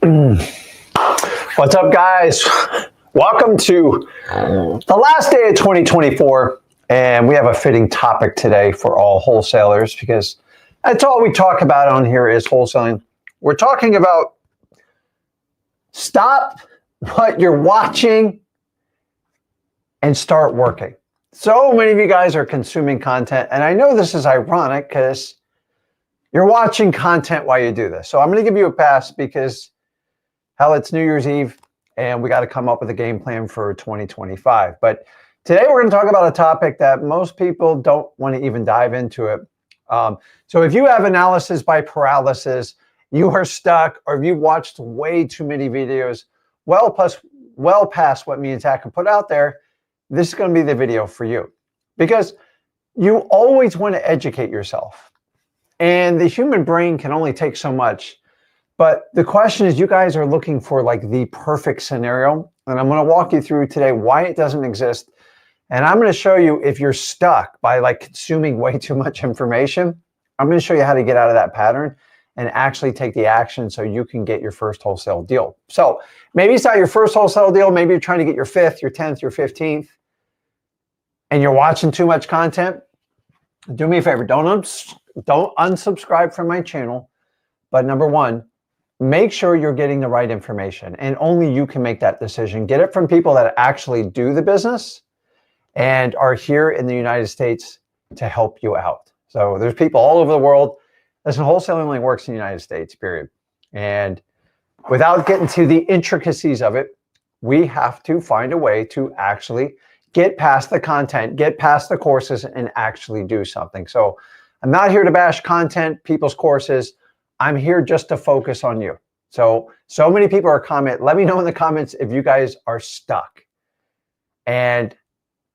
What's up, guys? Welcome to the last day of 2024, and we have a fitting topic today for all wholesalers because that's all we talk about on here is wholesaling. We're talking about stop what you're watching and start working. So many of you guys are consuming content, and I know this is ironic because you're watching content while you do this. So I'm going to give you a pass because, hell, it's New Year's Eve, and we got to come up with a game plan for 2025. But today we're going to talk about a topic that most people don't want to even dive into it. So if you have analysis by paralysis, you are stuck, or if you've watched way too many videos, well past what me and Zach can put out there, this is going to be the video for you. Because you always want to educate yourself. And the human brain can only take so much. But the question is, you guys are looking for like the perfect scenario. And I'm going to walk you through today why it doesn't exist. And I'm going to show you if you're stuck by like consuming way too much information. I'm going to show you how to get out of that pattern and actually take the action so you can get your first wholesale deal. So maybe it's not your first wholesale deal. Maybe you're trying to get your 5th, your 10th, your 15th, and you're watching too much content. Do me a favor. Don't unsubscribe from my channel. But number one, make sure you're getting the right information, and only you can make that decision. Get it from people that actually do the business and are here in the United States to help you out. So there's people all over the world. Listen, wholesaling only works in the United States, period. And without getting to the intricacies of it, we have to find a way to actually get past the content, get past the courses, and actually do something. So I'm not here to bash content, people's courses. I'm here just to focus on you. So many people are commenting. Let me know in the comments if you guys are stuck. And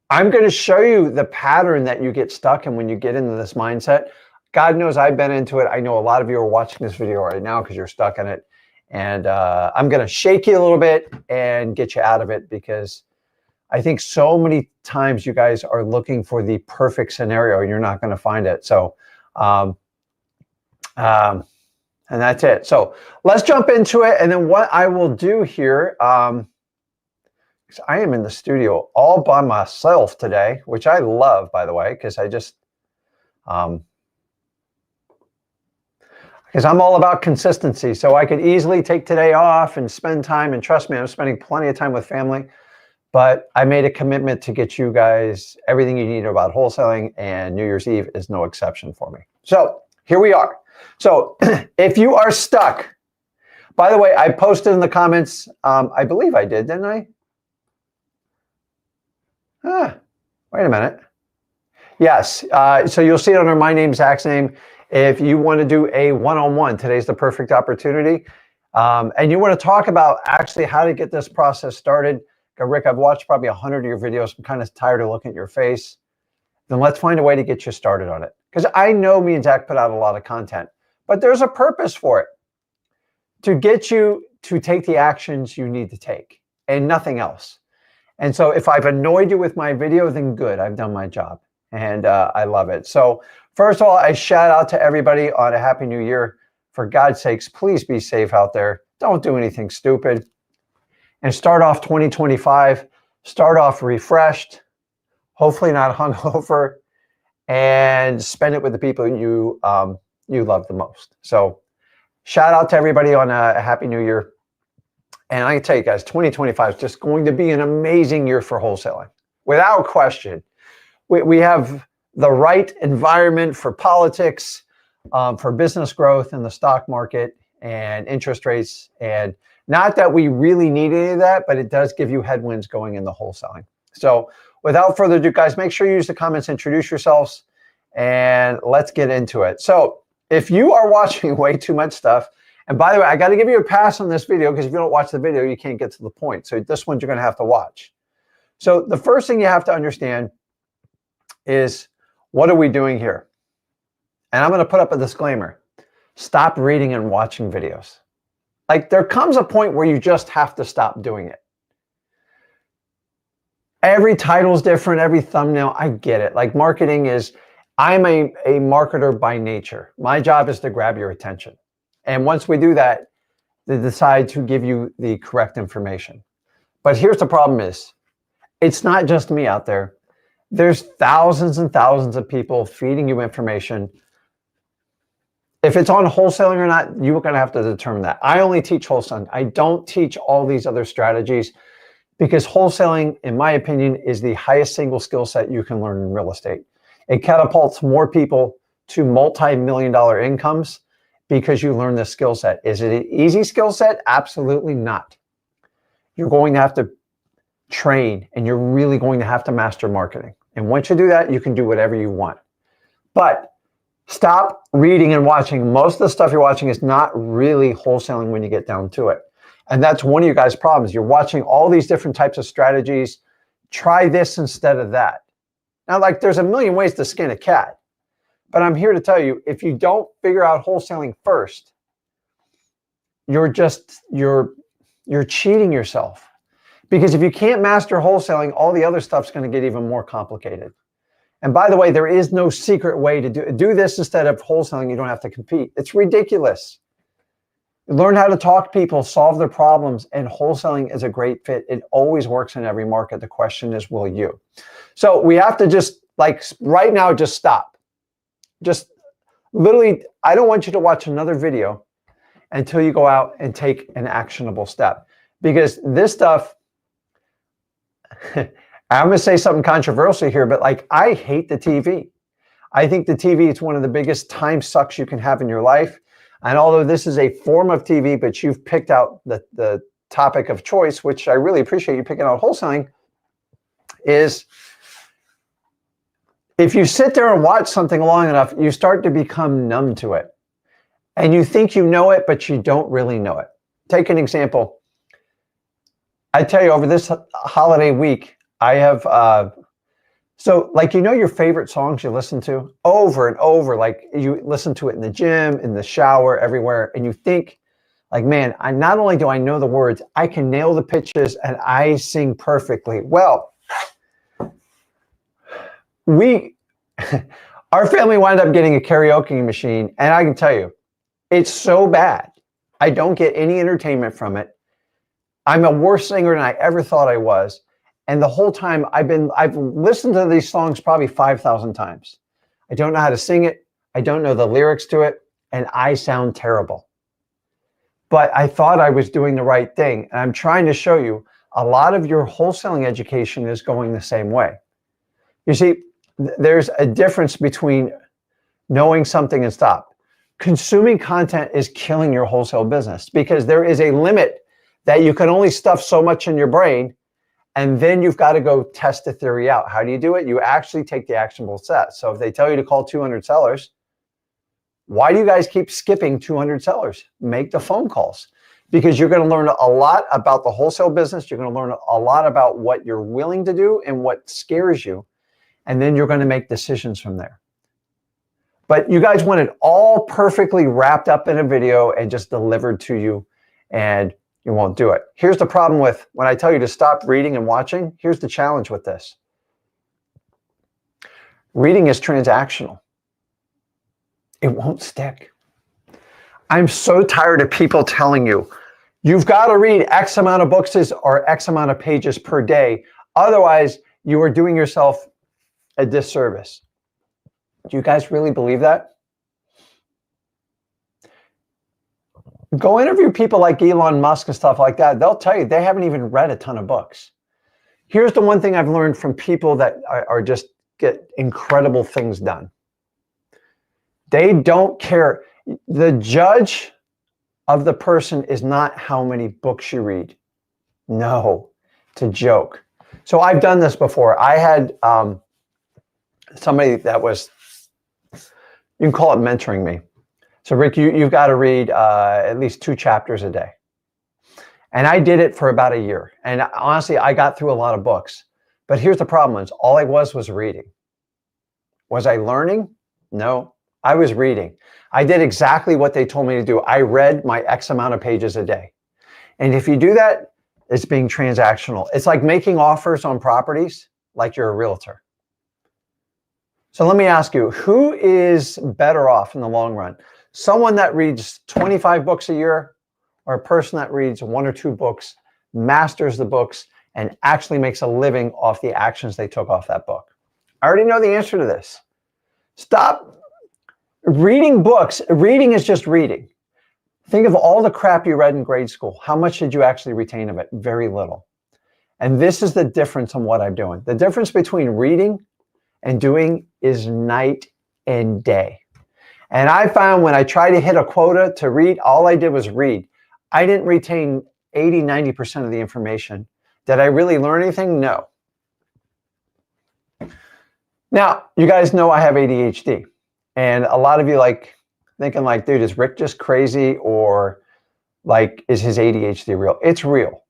I'm going to show you the pattern that you get stuck in when you get into this mindset. God knows I've been into it. I know a lot of you are watching this video right now because you're stuck in it. And I'm going to shake you a little bit and get you out of it, because I think so many times you guys are looking for the perfect scenario and you're not going to find it. So, and that's it. So let's jump into it. And then what I will do here, because I am in the studio all by myself today, which I love, by the way, because I just, because I'm all about consistency. So I could easily take today off and spend time. And trust me, I'm spending plenty of time with family. But I made a commitment to get you guys everything you need about wholesaling, and New Year's Eve is no exception for me. So here we are. So if you are stuck, by the way, I posted in the comments, I believe I did, didn't I? Wait a minute. Yes, so you'll see it under my name, Zach's name. If you want to do a one-on-one, today's the perfect opportunity. And you want to talk about actually how to get this process started. Rick, I've watched probably 100 of your videos. I'm kind of tired of looking at your face. Then let's find a way to get you started on it. Because I know me and Zach put out a lot of content, but there's a purpose for it. To get you to take the actions you need to take and nothing else. And so if I've annoyed you with my video, then good, I've done my job. And I love it. So first of all, I shout out to everybody on a Happy New Year. For God's sakes, please be safe out there. Don't do anything stupid. And start off 2025, start off refreshed, hopefully not hungover, and spend it with the people you love the most. So shout out to everybody on a Happy New Year. And I can tell you guys, 2025 is just going to be an amazing year for wholesaling, without question. We have the right environment for politics, for business growth in the stock market and interest rates. And not that we really need any of that, but it does give you headwinds going in the wholesaling. So without further ado, guys, make sure you use the comments, introduce yourselves, and let's get into it. So if you are watching way too much stuff, and by the way, I got to give you a pass on this video because if you don't watch the video, you can't get to the point. So this one you're going to have to watch. So the first thing you have to understand is, what are we doing here? And I'm going to put up a disclaimer. Stop reading and watching videos. Like, there comes a point where you just have to stop doing it. Every title's different, every thumbnail, I get it. Like, marketing is, I'm a marketer by nature. My job is to grab your attention. And once we do that, they decide to give you the correct information. But here's the problem is, it's not just me out there. There's thousands and thousands of people feeding you information. If it's on wholesaling or not, you're going to have to determine that. I only teach wholesaling. I don't teach all these other strategies because wholesaling, in my opinion, is the highest single skill set you can learn in real estate. It catapults more people to multi-million-dollar incomes because you learn this skill set. Is it an easy skill set? Absolutely not. You're going to have to train, and you're really going to have to master marketing. And once you do that, you can do whatever you want. But stop reading and watching. Most of the stuff you're watching is not really wholesaling when you get down to it. And that's one of you guys' problems. You're watching all these different types of strategies. Try this instead of that. Now, like, there's a million ways to skin a cat. But I'm here to tell you, if you don't figure out wholesaling first, you're cheating yourself. Because if you can't master wholesaling, all the other stuff's going to get even more complicated. And by the way, there is no secret way to do this instead of wholesaling. You don't have to compete. It's ridiculous. Learn how to talk to people, solve their problems, and wholesaling is a great fit. It always works in every market. The question is, will you? So we have to just, like, right now, just stop. Just literally, I don't want you to watch another video until you go out and take an actionable step. Because this stuff, I'm going to say something controversial here, but like, I hate the TV. I think the TV is one of the biggest time sucks you can have in your life. And although this is a form of TV, but you've picked out the topic of choice, which I really appreciate you picking out wholesaling, is if you sit there and watch something long enough, you start to become numb to it. And you think you know it, but you don't really know it. Take an example. I tell you, over this holiday week, I have, so like, you know, your favorite songs you listen to over and over, like you listen to it in the gym, in the shower, everywhere. And you think like, man, not only do I know the words, I can nail the pitches and I sing perfectly. Well, our family wound up getting a karaoke machine, and I can tell you, it's so bad. I don't get any entertainment from it. I'm a worse singer than I ever thought I was. And the whole time I've listened to these songs probably 5,000 times. I don't know how to sing it. I don't know the lyrics to it. And I sound terrible. But I thought I was doing the right thing. And I'm trying to show you a lot of your wholesaling education is going the same way. You see, there's a difference between knowing something and stop. Consuming content is killing your wholesale business because there is a limit that you can only stuff so much in your brain. And then you've got to go test the theory out. How do you do it? You actually take the actionable steps. So if they tell you to call 200 sellers, why do you guys keep skipping 200 sellers? Make the phone calls, because you're going to learn a lot about the wholesale business. You're going to learn a lot about what you're willing to do and what scares you. And then you're going to make decisions from there. But you guys want it all perfectly wrapped up in a video and just delivered to you, and you won't do it. Here's the problem with when I tell you to stop reading and watching. Here's the challenge with this. Reading is transactional. It won't stick. I'm so tired of people telling you, you've got to read X amount of books or X amount of pages per day. Otherwise, you are doing yourself a disservice. Do you guys really believe that? Go interview people like Elon Musk and stuff like that. They'll tell you they haven't even read a ton of books. Here's the one thing I've learned from people that are just get incredible things done. They don't care. The judge of the person is not how many books you read. No, it's a joke. So I've done this before. I had somebody that was, you can call it mentoring me. So Rick, you've got to read at least 2 chapters a day. And I did it for about a year. And honestly, I got through a lot of books. But here's the problem is all I was reading. Was I learning? No, I was reading. I did exactly what they told me to do. I read my X amount of pages a day. And if you do that, it's being transactional. It's like making offers on properties like you're a realtor. So let me ask you, who is better off in the long run? Someone that reads 25 books a year or a person that reads 1 or 2 books, masters the books, and actually makes a living off the actions they took off that book? I already know the answer to this. Stop reading books. Reading is just reading. Think of all the crap you read in grade school. How much did you actually retain of it? Very little. And this is the difference in what I'm doing. The difference between reading and doing is night and day. And I found when I tried to hit a quota to read, all I did was read. I didn't retain 80, 90% of the information. Did I really learn anything? No. Now, you guys know I have ADHD. And a lot of you thinking like, dude, is Rick just crazy, or like, is his ADHD real? It's real.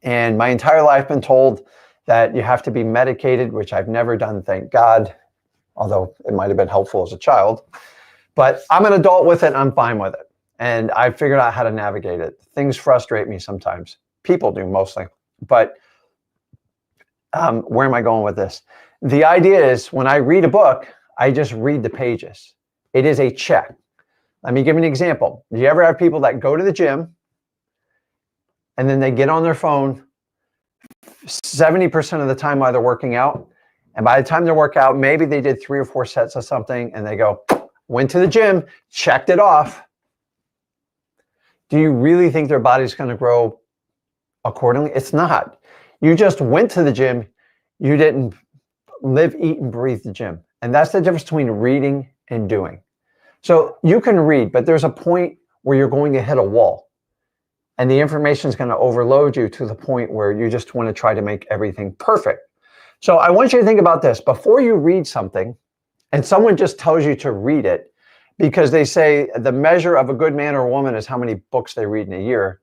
And my entire life been told that you have to be medicated, which I've never done, thank God, although it might have been helpful as a child. But I'm an adult with it, I'm fine with it. And I figured out how to navigate it. Things frustrate me sometimes. People do mostly. But where am I going with this? The idea is when I read a book, I just read the pages. It is a check. Let me give you an example. Do you ever have people that go to the gym and then they get on their phone 70% of the time while they're working out? And by the time they work out, maybe they did 3 or 4 sets of something and they go, went to the gym, checked it off. Do you really think their body's going to grow accordingly? It's not. You just went to the gym. You didn't live, eat, and breathe the gym. And that's the difference between reading and doing. So you can read, but there's a point where you're going to hit a wall. And the information is going to overload you to the point where you just want to try to make everything perfect. So I want you to think about this. Before you read something, and someone just tells you to read it, because they say the measure of a good man or woman is how many books they read in a year.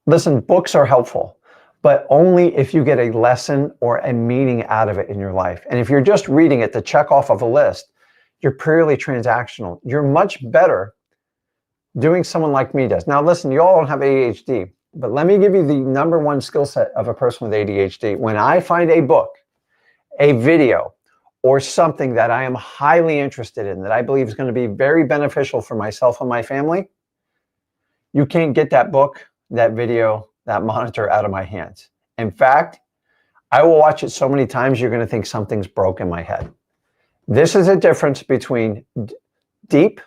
Listen, books are helpful, but only if you get a lesson or a meaning out of it in your life. And if you're just reading it to check off of a list, you're purely transactional. You're much better doing someone like me does. Now, listen, you all don't have ADHD, but let me give you the #1 skill set of a person with ADHD. When I find a book, a video, or something that I am highly interested in, that I believe is going to be very beneficial for myself and my family, you can't get that book, that video, that monitor out of my hands. In fact, I will watch it so many times, you're going to think something's broke in my head. This is a difference between deep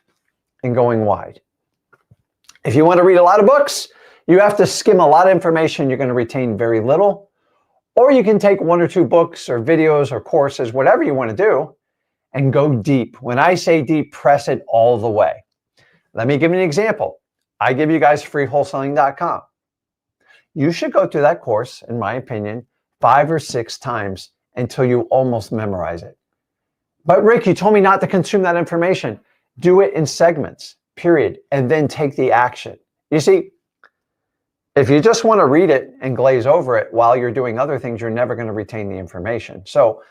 and going wide. If you want to read a lot of books, you have to skim a lot of information. You're going to retain very little. Or you can take 1 or 2 books or videos or courses, whatever you want to do, and go deep. When I say deep, press it all the way. Let me give you an example. I give you guys free wholesaling.com. You should go through that course, in my opinion, 5 or 6 times until you almost memorize it. But Rick, you told me not to consume that information. Do it in segments, period, and then take the action. You see, if you just want to read it and glaze over it while you're doing other things, you're never going to retain the information. So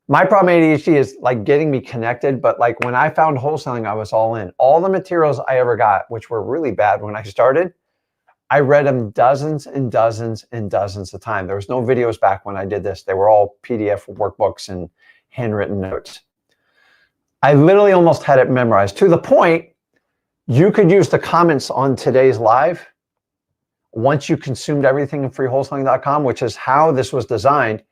my problem with ADHD is like getting me connected, but like when I found wholesaling, I was all in. All the materials I ever got, which were really bad when I started, I read them dozens and dozens and dozens of times. There was no videos back when I did this. They were all PDF workbooks and handwritten notes. I literally almost had it memorized to the point you could use the comments on today's live once you consumed everything in freewholesaling.com, which is how this was designed.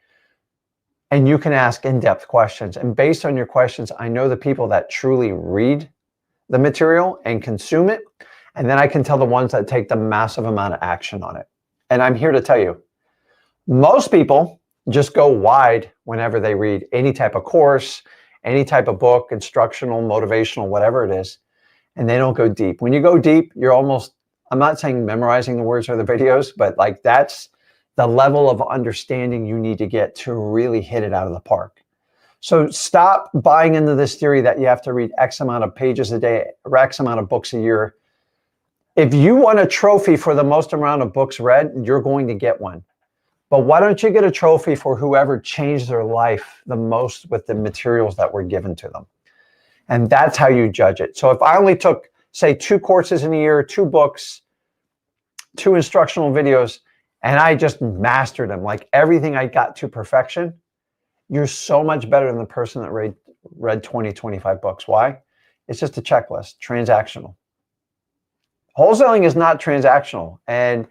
And you can ask in-depth questions. And based on your questions, I know the people that truly read the material and consume it. And then I can tell the ones that take the massive amount of action on it. And I'm here to tell you, most people just go wide whenever they read any type of course, any type of book, instructional, motivational, whatever it is, and they don't go deep. When you go deep, you're almost, I'm not saying memorizing the words or the videos, but like that's the level of understanding you need to get to really hit it out of the park. So stop buying into this theory that you have to read X amount of pages a day or X amount of books a year. If you want a trophy for the most amount of books read, you're going to get one. But why don't you get a trophy for whoever changed their life the most with the materials that were given to them? And that's how you judge it. So if I only took, say, 2 courses in a year, 2 books, 2 instructional videos, and I just mastered them, like everything I got to perfection, you're so much better than the person that read 20, 25 books. Why? It's just a checklist, transactional. Wholesaling is not transactional. And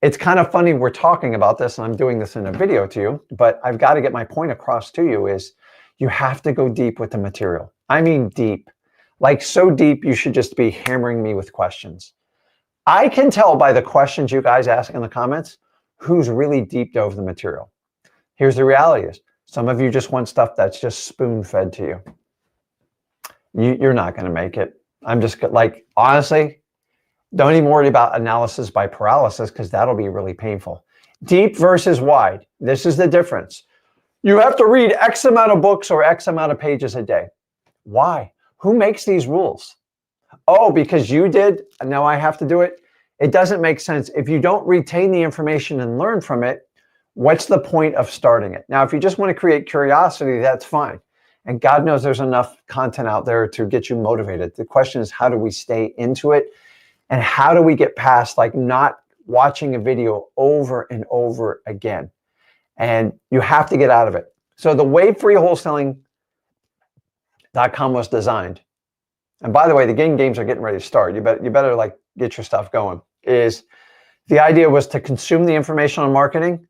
it's kind of funny we're talking about this, and I'm doing this in a video to you, but I've got to get my point across to you is you have to go deep with the material. I mean deep. Like so deep, you should just be hammering me with questions. I can tell by the questions you guys ask in the comments who's really deep dove the material. Here's the reality is, some of you just want stuff that's just spoon-fed to you. You're not going to make it. I'm just like, honestly, don't even worry about analysis by paralysis because that'll be really painful. Deep versus wide. This is the difference. You have to read X amount of books or X amount of pages a day. Why? Who makes these rules? Oh, because you did, and now I have to do it? It doesn't make sense. If you don't retain the information and learn from it, what's the point of starting it? Now, if you just want to create curiosity, that's fine. And God knows there's enough content out there to get you motivated. The question is, how do we stay into it? And how do we get past like not watching a video over and over again? And you have to get out of it. So the way freewholesaling.com was designed, and by the way, the games are getting ready to start. You better like get your stuff going. Is the idea was to consume the information on marketing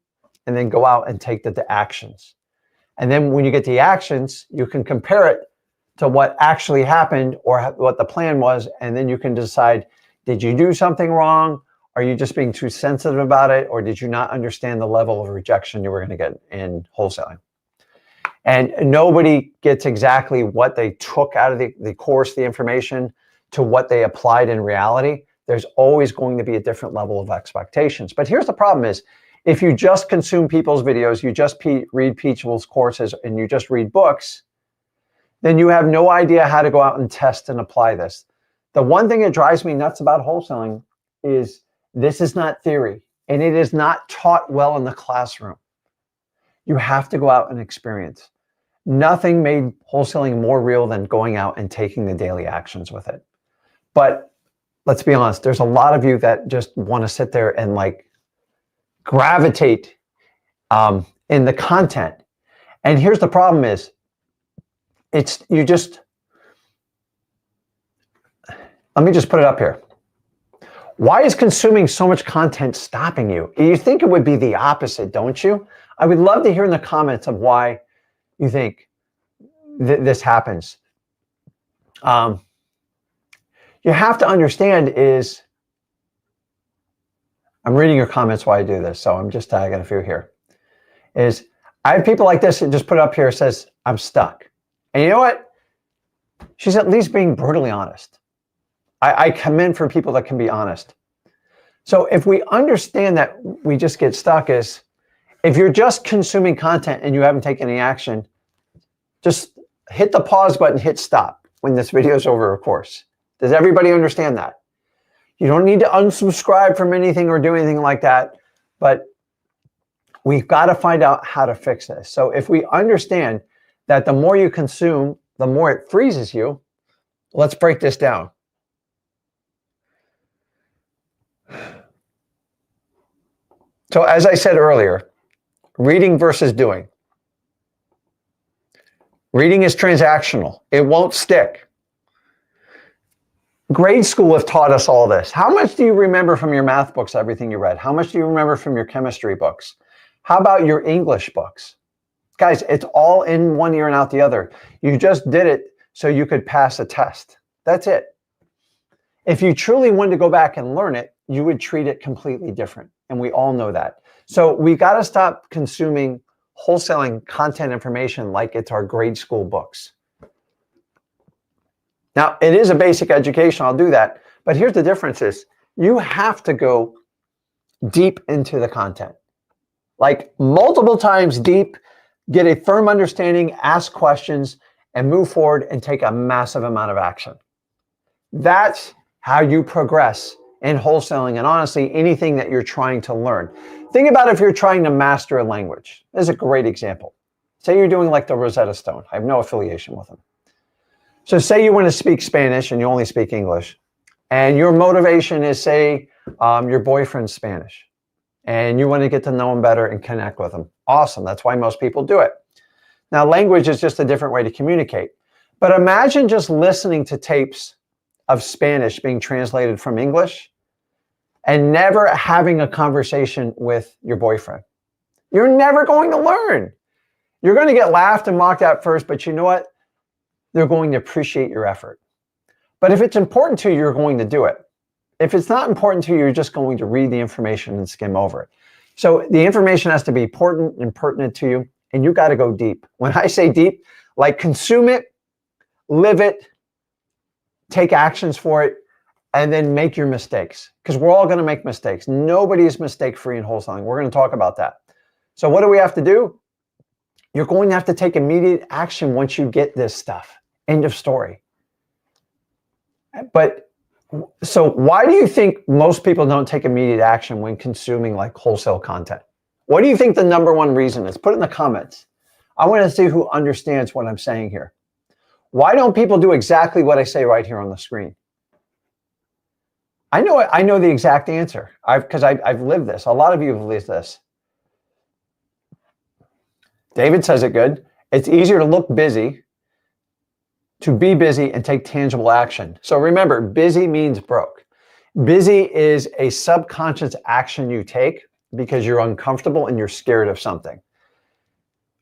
and then go out and take the actions. And then when you get the actions, you can compare it to what actually happened or what the plan was. And then you can decide, did you do something wrong? Are you just being too sensitive about it? Or did you not understand the level of rejection you were going to get in wholesaling? And nobody gets exactly what they took out of the course, the information, to what they applied in reality. There's always going to be a different level of expectations. But here's the problem is, if you just consume people's videos, you just read people's courses, and you just read books, then you have no idea how to go out and test and apply this. The one thing that drives me nuts about wholesaling is this is not theory, and it is not taught well in the classroom. You have to go out and experience. Nothing made wholesaling more real than going out and taking the daily actions with it. But let's be honest, there's a lot of you that just want to sit there and like gravitate in the content. And here's the problem is, let me just put it up here. Why is consuming so much content stopping you? You think it would be the opposite, don't you? I would love to hear in the comments of why you think this happens. You have to understand is, I'm reading your comments while I do this, so I'm just tagging a few here. Is I have people like this that just put up here, says, I'm stuck. And you know what? She's at least being brutally honest. I commend for people that can be honest. So if we understand that we just get stuck is, if you're just consuming content and you haven't taken any action, just hit the pause button, hit stop when this video is over, of course. Does everybody understand that? You don't need to unsubscribe from anything or do anything like that, but we've got to find out how to fix this. So if we understand that the more you consume, the more it freezes you, let's break this down. So as I said earlier, reading versus doing. Reading is transactional. It won't stick. Grade school have taught us all this. How much do you remember from your math books, everything you read? How much do you remember from your chemistry books? How about your English books? Guys, it's all in one ear and out the other. You just did it so you could pass a test. That's it. If you truly wanted to go back and learn it, you would treat it completely different. And we all know that. So we got to stop consuming wholesaling content information like it's our grade school books. Now, it is a basic education. I'll do that. But here's the difference is you have to go deep into the content. Like multiple times deep, get a firm understanding, ask questions, and move forward and take a massive amount of action. That's how you progress in wholesaling and honestly anything that you're trying to learn. Think about if you're trying to master a language. This is a great example. Say you're doing like the Rosetta Stone. I have no affiliation with them. So say you want to speak Spanish and you only speak English. And your motivation is, say, your boyfriend's Spanish. And you want to get to know him better and connect with him. Awesome. That's why most people do it. Now, language is just a different way to communicate. But imagine just listening to tapes of Spanish being translated from English and never having a conversation with your boyfriend. You're never going to learn. You're going to get laughed and mocked at first, but you know what? They're going to appreciate your effort. But if it's important to you, you're going to do it. If it's not important to you, you're just going to read the information and skim over it. So the information has to be important and pertinent to you, and you got to go deep. When I say deep, like consume it, live it, take actions for it, and then make your mistakes, because we're all going to make mistakes. Nobody is mistake-free in wholesaling. We're going to talk about that. So what do we have to do? You're going to have to take immediate action once you get this stuff. End of story. But so why do you think most people don't take immediate action when consuming like wholesale content? What do you think the number one reason is? Put it in the comments. I want to see who understands what I'm saying here. Why don't people do exactly what I say right here on the screen? I know the exact answer because I've lived this. A lot of you have lived this. David says it good. It's easier to look busy, to be busy and take tangible action. So remember, busy means broke. Busy is a subconscious action you take because you're uncomfortable and you're scared of something.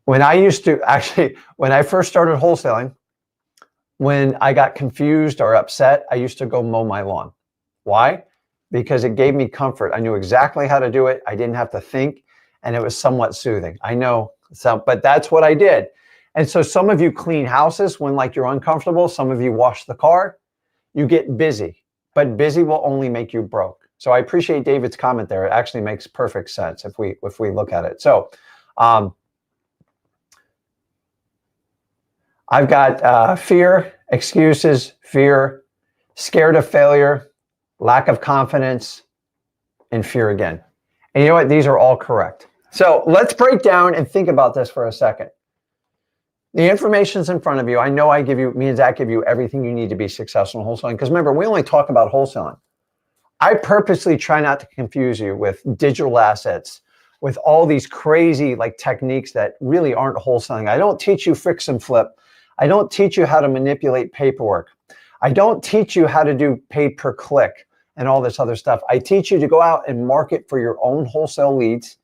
When I first started wholesaling, when I got confused or upset, I used to go mow my lawn. Why? Because it gave me comfort. I knew exactly how to do it. I didn't have to think, and it was somewhat soothing. I know, but that's what I did. And so some of you clean houses when like you're uncomfortable. Some of you wash the car. You get busy, but busy will only make you broke. So I appreciate David's comment there. It actually makes perfect sense if we look at it. So I've got fear, excuses, fear, scared of failure, lack of confidence, and fear again. And you know what? These are all correct. So let's break down and think about this for a second. The information's in front of you. I know me and Zach give you everything you need to be successful in wholesaling. Because remember, we only talk about wholesaling. I purposely try not to confuse you with digital assets, with all these crazy like techniques that really aren't wholesaling. I don't teach you fix and flip. I don't teach you how to manipulate paperwork. I don't teach you how to do pay per click and all this other stuff. I teach you to go out and market for your own wholesale leads,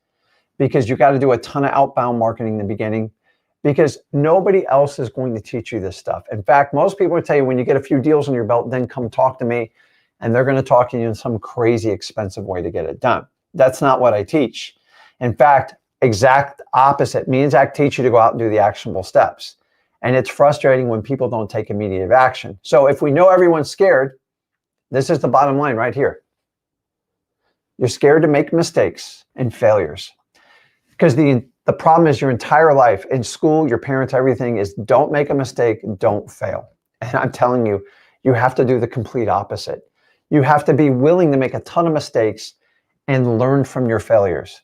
because you got to do a ton of outbound marketing in the beginning, because nobody else is going to teach you this stuff. In fact, most people will tell you when you get a few deals on your belt, then come talk to me, and they're going to talk to you in some crazy expensive way to get it done. That's not what I teach. In fact, exact opposite. Me and Zach teach you to go out and do the actionable steps. And it's frustrating when people don't take immediate action. So if we know everyone's scared, this is the bottom line right here. You're scared to make mistakes and failures. Because the problem is your entire life in school, your parents, everything is don't make a mistake, don't fail. And I'm telling you, you have to do the complete opposite. You have to be willing to make a ton of mistakes and learn from your failures.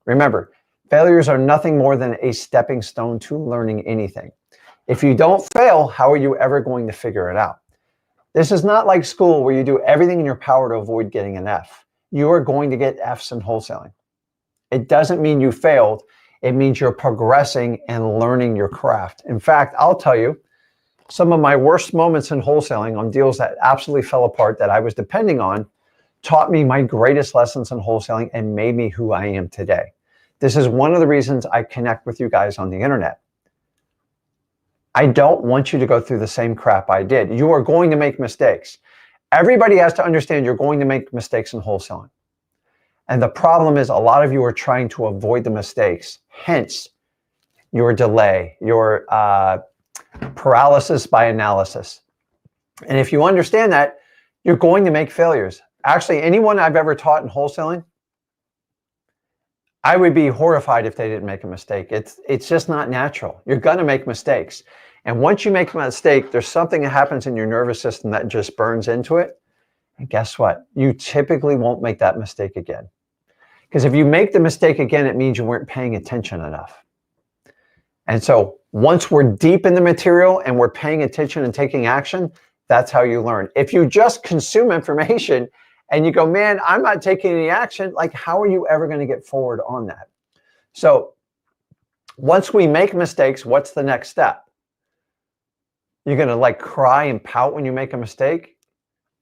Remember, failures are nothing more than a stepping stone to learning anything. If you don't fail, how are you ever going to figure it out? This is not like school where you do everything in your power to avoid getting an F. You are going to get Fs in wholesaling. It doesn't mean you failed. It means you're progressing and learning your craft. In fact, I'll tell you, some of my worst moments in wholesaling on deals that absolutely fell apart that I was depending on taught me my greatest lessons in wholesaling and made me who I am today. This is one of the reasons I connect with you guys on the internet. I don't want you to go through the same crap I did. You are going to make mistakes. Everybody has to understand you're going to make mistakes in wholesaling. And the problem is a lot of you are trying to avoid the mistakes. Hence, your delay, your paralysis by analysis. And if you understand that, you're going to make failures. Actually, anyone I've ever taught in wholesaling, I would be horrified if they didn't make a mistake. It's just not natural. You're going to make mistakes. And once you make a mistake, there's something that happens in your nervous system that just burns into it. And guess what? You typically won't make that mistake again. Because if you make the mistake again, it means you weren't paying attention enough. And so once we're deep in the material and we're paying attention and taking action, that's how you learn. If you just consume information and you go, man, I'm not taking any action, like how are you ever going to get forward on that? So once we make mistakes, what's the next step? You're going to like cry and pout when you make a mistake?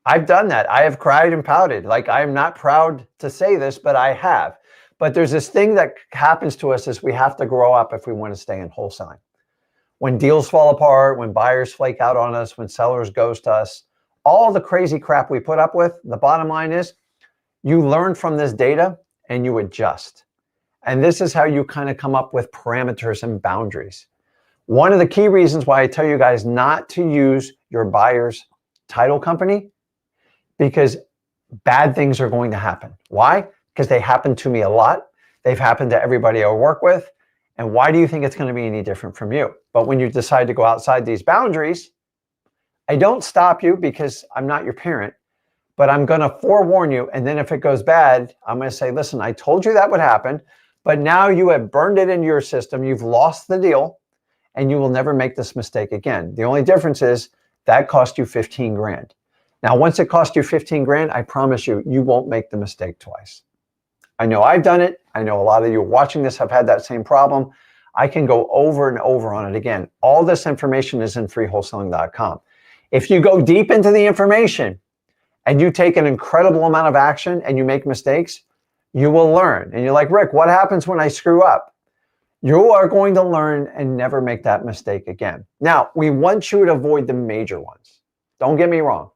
I've done that. I have cried and pouted. Like, I'm not proud to say this, but I have. But there's this thing that happens to us is we have to grow up if we want to stay in wholesaling. When deals fall apart, when buyers flake out on us, when sellers ghost us, all the crazy crap we put up with, the bottom line is you learn from this data and you adjust. And this is how you kind of come up with parameters and boundaries. One of the key reasons why I tell you guys not to use your buyer's title company, because bad things are going to happen. Why? Because they happen to me a lot. They've happened to everybody I work with. And why do you think it's going to be any different from you? But when you decide to go outside these boundaries, I don't stop you because I'm not your parent, but I'm going to forewarn you. And then if it goes bad, I'm going to say, listen, I told you that would happen, but now you have burned it into your system. You've lost the deal and you will never make this mistake again. The only difference is that cost you 15 grand. Now, once it costs you 15 grand, I promise you, you won't make the mistake twice. I know I've done it. I know a lot of you watching this have had that same problem. I can go over and over on it again. All this information is in freewholesaling.com. If you go deep into the information and you take an incredible amount of action and you make mistakes, you will learn. And you're like, Rick, what happens when I screw up? You are going to learn and never make that mistake again. Now, we want you to avoid the major ones. Don't get me wrong.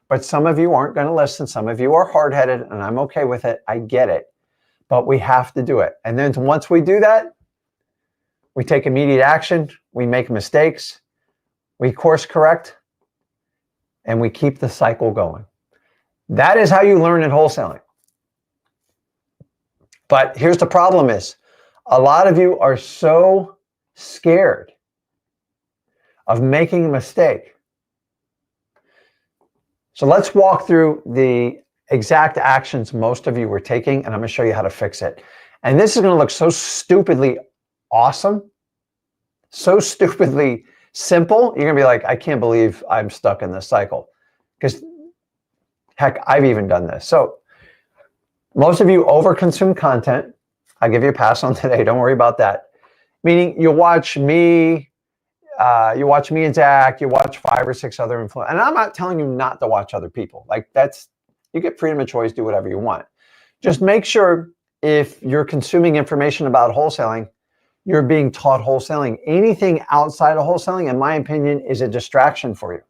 But some of you aren't going to listen. Some of you are hard-headed, and I'm okay with it. I get it. But we have to do it. And then once we do that, we take immediate action. We make mistakes. We course correct. And we keep the cycle going. That is how you learn in wholesaling. But here's the problem is, a lot of you are so scared of making a mistake. So let's walk through the exact actions most of you were taking, and I'm going to show you how to fix it. And this is going to look so stupidly awesome, so stupidly simple. You're going to be like, I can't believe I'm stuck in this cycle. Because, heck, I've even done this. So most of you overconsume content. I'll give you a pass on today. Don't worry about that. Meaning you watch me and Zach, you watch 5 or 6 other influencers. And I'm not telling you not to watch other people. Like, you get freedom of choice, do whatever you want. Just make sure if you're consuming information about wholesaling, you're being taught wholesaling. Anything outside of wholesaling, in my opinion, is a distraction for you.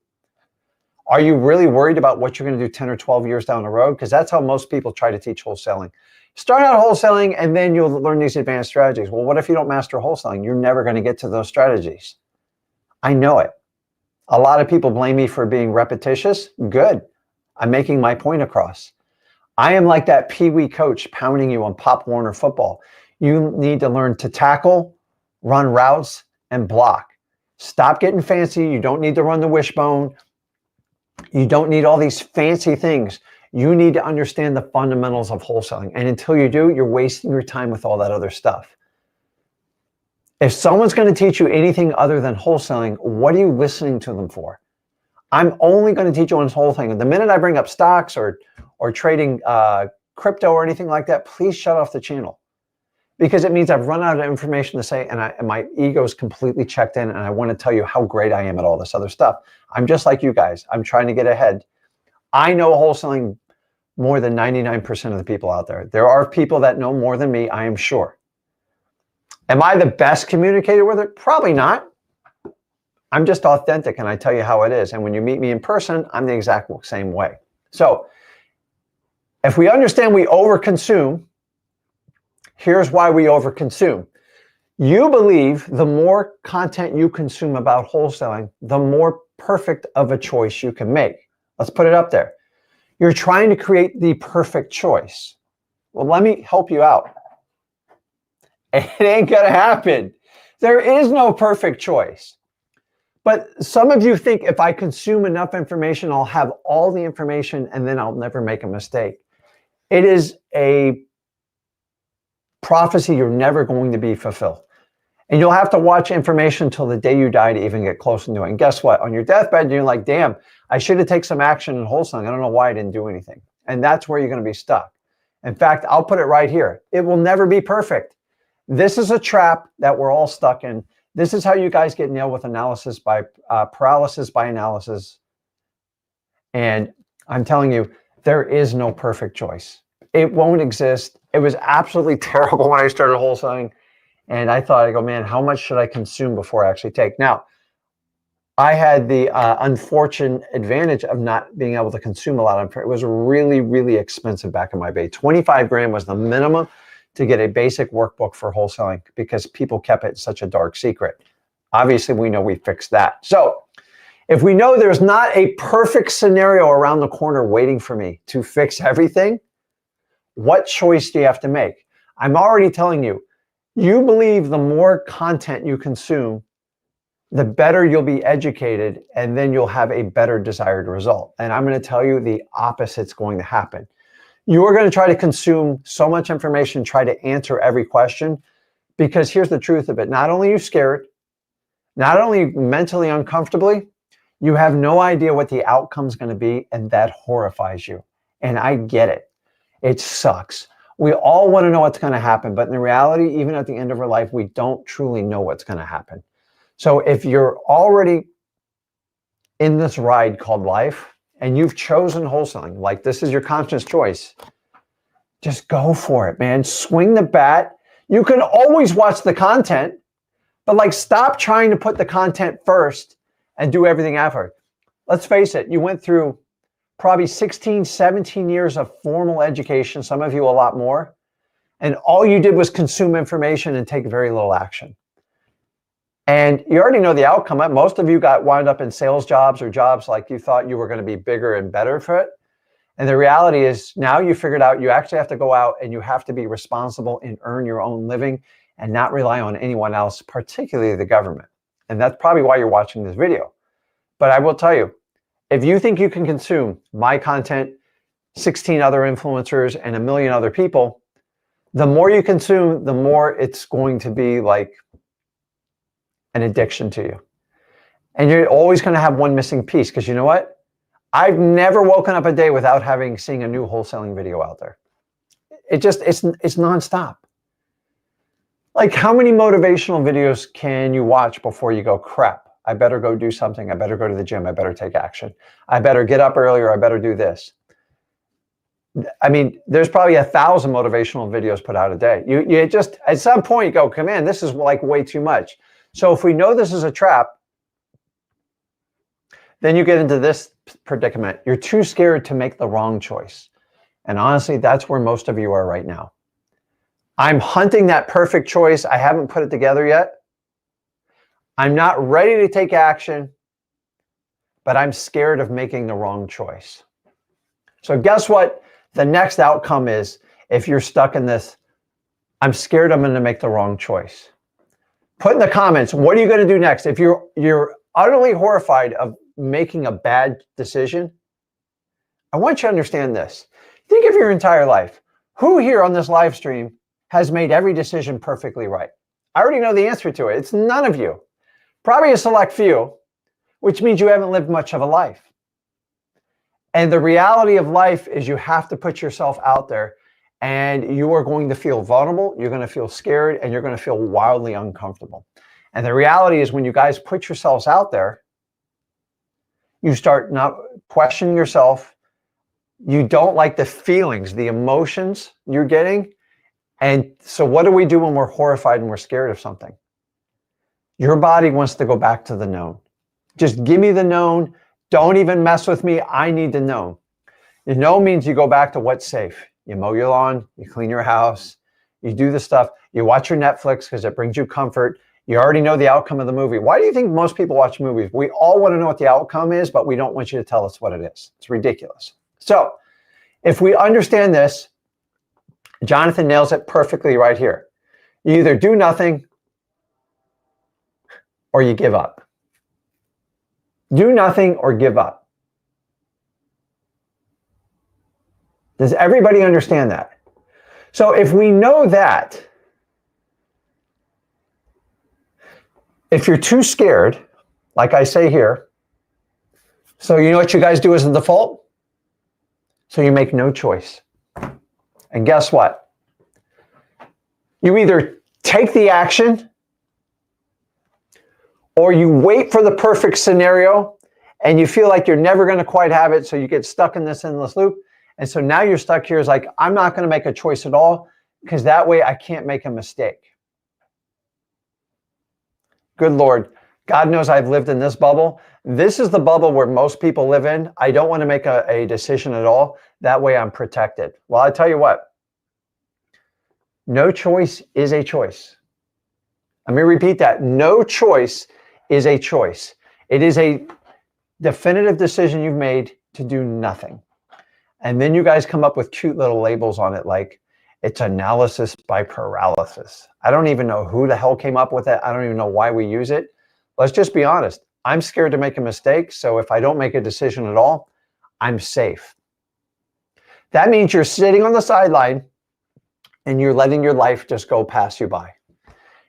Are you really worried about what you're going to do 10 or 12 years down the road? Because that's how most people try to teach wholesaling. Start out wholesaling and then you'll learn these advanced strategies. Well, what if you don't master wholesaling? You're never going to get to those strategies. I know it. A lot of people blame me for being repetitious. Good. I'm making my point across. I am like that pee-wee coach pounding you on Pop Warner football. You need to learn to tackle, run routes, and block. Stop getting fancy. You don't need to run the wishbone. You don't need all these fancy things. You need to understand the fundamentals of wholesaling. And until you do, you're wasting your time with all that other stuff. If someone's going to teach you anything other than wholesaling, what are you listening to them for? I'm only going to teach you on this whole thing. And the minute I bring up stocks or trading crypto or anything like that, please shut off the channel. Because it means I've run out of information to say and my ego is completely checked in and I want to tell you how great I am at all this other stuff. I'm just like you guys. I'm trying to get ahead. I know wholesaling more than 99% of the people out there. There are people that know more than me, I am sure. Am I the best communicator with it? Probably not. I'm just authentic and I tell you how it is. And when you meet me in person, I'm the exact same way. So if we understand we overconsume, here's why we overconsume. You believe the more content you consume about wholesaling, the more perfect of a choice you can make. Let's put it up there. You're trying to create the perfect choice. Well, let me help you out. It ain't gonna happen. There is no perfect choice. But some of you think if I consume enough information, I'll have all the information and then I'll never make a mistake. It is a prophecy you're never going to be fulfilled. And you'll have to watch information until the day you die to even get close to it. And guess what? On your deathbed, you're like, damn, I should have taken some action in wholesaling. I don't know why I didn't do anything. And that's where you're going to be stuck. In fact, I'll put it right here. It will never be perfect. This is a trap that we're all stuck in. This is how you guys get nailed with paralysis by analysis. And I'm telling you, there is no perfect choice. It won't exist. It was absolutely terrible when I started wholesaling. And I thought, I go, man, how much should I consume before I actually take? Now, I had the unfortunate advantage of not being able to consume a lot. It was really, really expensive back in my day. 25 grand was the minimum to get a basic workbook for wholesaling because people kept it such a dark secret. Obviously, we know we fixed that. So if we know there's not a perfect scenario around the corner waiting for me to fix everything, what choice do you have to make? I'm already telling you, you believe the more content you consume, the better you'll be educated, and then you'll have a better desired result. And I'm going to tell you the opposite's going to happen. You are going to try to consume so much information, try to answer every question, because here's the truth of it. Not only are you scared, not only mentally uncomfortably, you have no idea what the outcome's going to be, and that horrifies you. And I get it. It sucks. We all want to know what's going to happen, but in reality, even at the end of our life, we don't truly know what's going to happen. So if you're already in this ride called life and you've chosen wholesaling, like this is your conscious choice, just go for it, man. Swing the bat. You can always watch the content, but like stop trying to put the content first and do everything after. Let's face it, you went through probably 16, 17 years of formal education, some of you a lot more, and all you did was consume information and take very little action. And you already know the outcome. Most of you got wound up in sales jobs or jobs like you thought you were going to be bigger and better for it. And the reality is now you figured out you actually have to go out and you have to be responsible and earn your own living and not rely on anyone else, particularly the government. And that's probably why you're watching this video. But I will tell you, if you think you can consume my content, 16 other influencers, and a million other people, the more you consume, the more it's going to be like an addiction to you. And you're always going to have one missing piece because you know what? I've never woken up a day without seeing a new wholesaling video out there. It's nonstop. Like how many motivational videos can you watch before you go, crap, I better go do something. I better go to the gym. I better take action. I better get up earlier. I better do this. I mean, there's probably 1,000 motivational videos put out a day. You just, at some point you go, come on, this is like way too much. So if we know this is a trap, then you get into this predicament. You're too scared to make the wrong choice. And honestly, that's where most of you are right now. I'm hunting that perfect choice. I haven't put it together yet. I'm not ready to take action, but I'm scared of making the wrong choice. So guess what? The next outcome is if you're stuck in this, I'm scared I'm going to make the wrong choice. Put in the comments, what are you going to do next? If you're utterly horrified of making a bad decision, I want you to understand this. Think of your entire life. Who here on this live stream has made every decision perfectly right? I already know the answer to it. It's none of you. Probably a select few, which means you haven't lived much of a life. And the reality of life is you have to put yourself out there and you are going to feel vulnerable, you're going to feel scared, and you're going to feel wildly uncomfortable. And the reality is when you guys put yourselves out there, you start not questioning yourself. You don't like the feelings, the emotions you're getting. And so what do we do when we're horrified and we're scared of something? Your body wants to go back to the known. Just give me the known. Don't even mess with me. I need the known. The known means you go back to what's safe. You mow your lawn, you clean your house, you do the stuff, you watch your Netflix because it brings you comfort. You already know the outcome of the movie. Why do you think most people watch movies? We all want to know what the outcome is, but we don't want you to tell us what it is. It's ridiculous. So if we understand this, Jonathan nails it perfectly right here. You either do nothing or you give up. Do nothing or give up. Does everybody understand that? So if we know that, if you're too scared, like I say here, so you know what you guys do as a default? So you make no choice. And guess what? You either take the action or you wait for the perfect scenario and you feel like you're never going to quite have it. So you get stuck in this endless loop. And so now you're stuck here is like, I'm not going to make a choice at all because that way I can't make a mistake. Good Lord. God knows I've lived in this bubble. This is the bubble where most people live in. I don't want to make a decision at all. That way I'm protected. Well, I tell you what, no choice is a choice. Let me repeat that. No choice is a choice. It is a definitive decision you've made to do nothing. And then you guys come up with cute little labels on it like it's analysis by paralysis. I don't even know who the hell came up with it. I don't even know why we use it. Let's just be honest. I'm scared to make a mistake. So if I don't make a decision at all, I'm safe. That means you're sitting on the sideline and you're letting your life just go pass you by.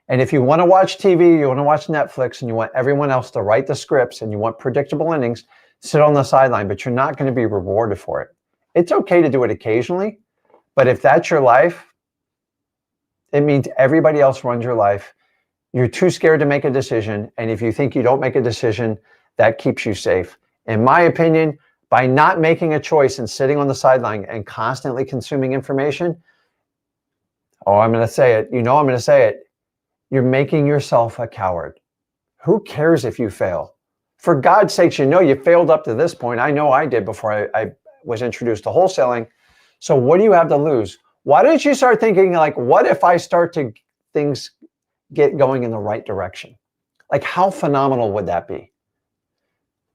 And if you want to watch TV, you want to watch Netflix, and you want everyone else to write the scripts and you want predictable endings, sit on the sideline, but you're not going to be rewarded for it. It's okay to do it occasionally, but if that's your life, it means everybody else runs your life. You're too scared to make a decision. And if you think you don't make a decision, that keeps you safe. In my opinion, by not making a choice and sitting on the sideline and constantly consuming information, I'm going to say it. I'm going to say it. You're making yourself a coward. Who cares if you fail? For God's sakes, you failed up to this point. I know I did before I was introduced to wholesaling. So what do you have to lose? Why don't you start thinking like, what if I start to things get going in the right direction? Like, how phenomenal would that be?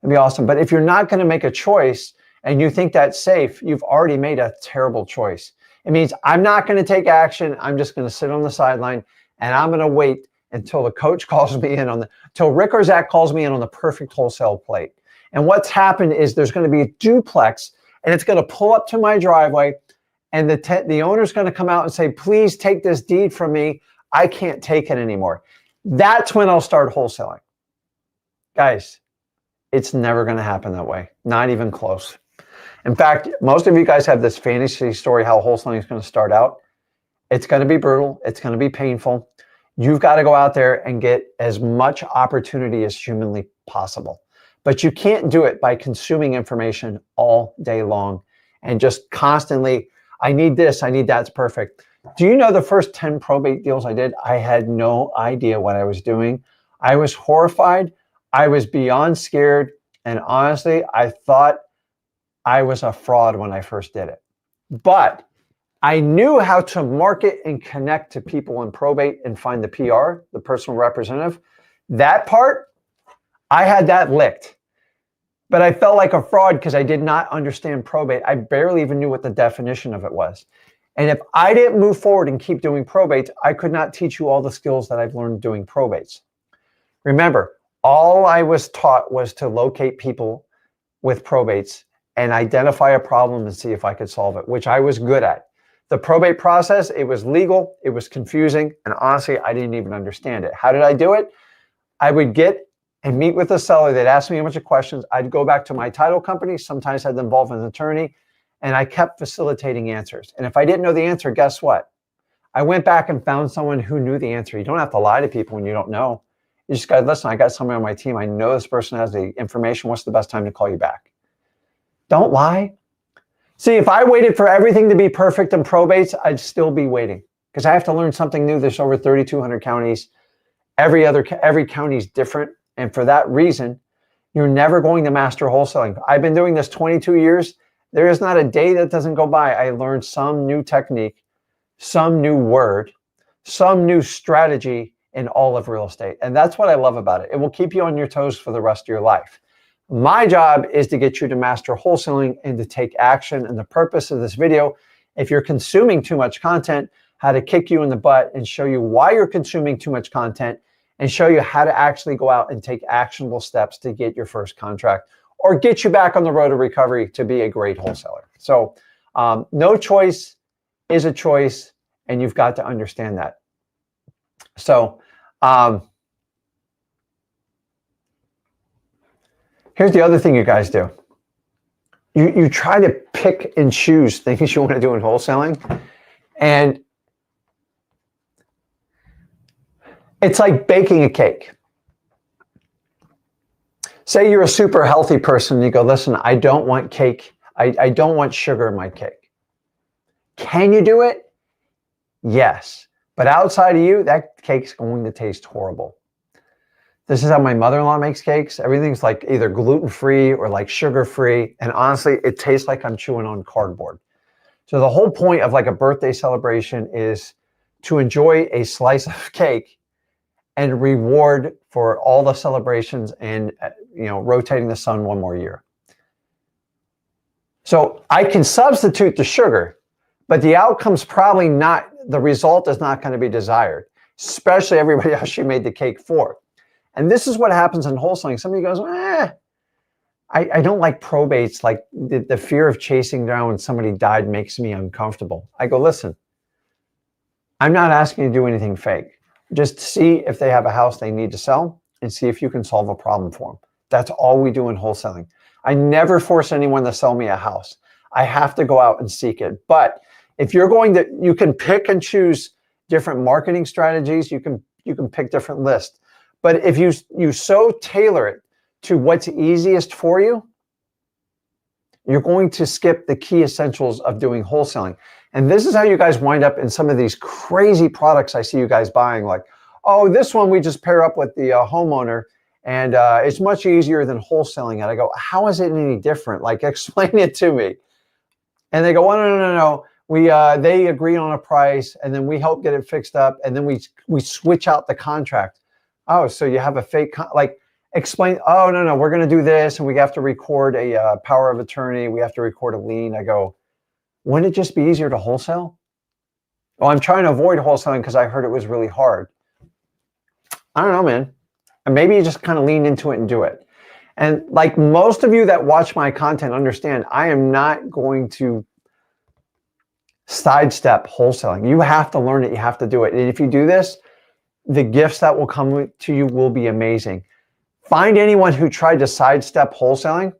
It'd be awesome. But if you're not going to make a choice and you think that's safe, you've already made a terrible choice. It means I'm not going to take action. I'm just going to sit on the sideline and I'm going to wait until the coach calls me in until Rick or Zach calls me in on the perfect wholesale plate. And what's happened is there's going to be a duplex and it's going to pull up to my driveway and the owner's going to come out and say, please take this deed from me. I can't take it anymore. That's when I'll start wholesaling. Guys, it's never going to happen that way. Not even close. In fact, most of you guys have this fantasy story how wholesaling is going to start out. It's going to be brutal. It's going to be painful. You've got to go out there and get as much opportunity as humanly possible. But you can't do it by consuming information all day long and just constantly, I need this, I need that's perfect. Do you know the first 10 probate deals I did? I had no idea what I was doing. I was horrified. I was beyond scared. And honestly, I thought I was a fraud when I first did it. But I knew how to market and connect to people in probate and find the PR, the personal representative. That part, I had that licked. But I felt like a fraud because I did not understand probate. I barely even knew what the definition of it was. And if I didn't move forward and keep doing probates, I could not teach you all the skills that I've learned doing probates. Remember, all I was taught was to locate people with probates and identify a problem and see if I could solve it, which I was good at. The probate process, it was legal, it was confusing, and honestly, I didn't even understand it. How did I do it? I would get and meet with the seller. They'd ask me a bunch of questions. I'd go back to my title company. Sometimes I'd involve an attorney, and I kept facilitating answers. And if I didn't know the answer, guess what? I went back and found someone who knew the answer. You don't have to lie to people when you don't know. You just got to listen. I got somebody on my team. I know this person has the information. What's the best time to call you back? Don't lie. See, if I waited for everything to be perfect in probates, I'd still be waiting because I have to learn something new. There's over 3,200 counties. Every county is different. And for that reason, you're never going to master wholesaling. I've been doing this 22 years. There is not a day that doesn't go by. I learned some new technique, some new word, some new strategy in all of real estate. And that's what I love about it. It will keep you on your toes for the rest of your life. My job is to get you to master wholesaling and to take action. And the purpose of this video, if you're consuming too much content, how to kick you in the butt and show you why you're consuming too much content and show you how to actually go out and take actionable steps to get your first contract or get you back on the road to recovery to be a great wholesaler. So no choice is a choice, and you've got to understand that. So here's the other thing you guys do. You try to pick and choose things you want to do in wholesaling, and it's like baking a cake. Say you're a super healthy person and you go, listen, I don't want cake. I don't want sugar in my cake. Can you do it? Yes. But outside of you, that cake's going to taste horrible. This is how my mother-in-law makes cakes. Everything's like either gluten-free or like sugar-free. And honestly, it tastes like I'm chewing on cardboard. So the whole point of like a birthday celebration is to enjoy a slice of cake and reward for all the celebrations and, rotating the sun one more year. So I can substitute the sugar, but the outcome's probably not, the result is not going to be desired, especially everybody else you made the cake for. And this is what happens in wholesaling. Somebody goes, I don't like probates. Like the fear of chasing down when somebody died makes me uncomfortable. I go, listen, I'm not asking you to do anything fake. Just see if they have a house they need to sell and see if you can solve a problem for them. That's all we do in wholesaling. I never force anyone to sell me a house. I have to go out and seek it. But if you're going to, you can pick and choose different marketing strategies. You can pick different lists. But if you so tailor it to what's easiest for you, you're going to skip the key essentials of doing wholesaling. And this is how you guys wind up in some of these crazy products I see you guys buying, like, oh, this one we just pair up with the homeowner, and it's much easier than wholesaling it. I go, how is it any different? Like, explain it to me. And they go, oh, no. They agree on a price, and then we help get it fixed up, and then we switch out the contract. Oh, so you have a fake, explain, oh, no, we're going to do this, and we have to record a power of attorney. We have to record a lien. I go, wouldn't it just be easier to wholesale? Well, I'm trying to avoid wholesaling because I heard it was really hard. I don't know, man. And maybe you just kind of lean into it and do it. And like most of you that watch my content understand, I am not going to sidestep wholesaling. You have to learn it. You have to do it. And if you do this, the gifts that will come to you will be amazing. Find anyone who tried to sidestep wholesaling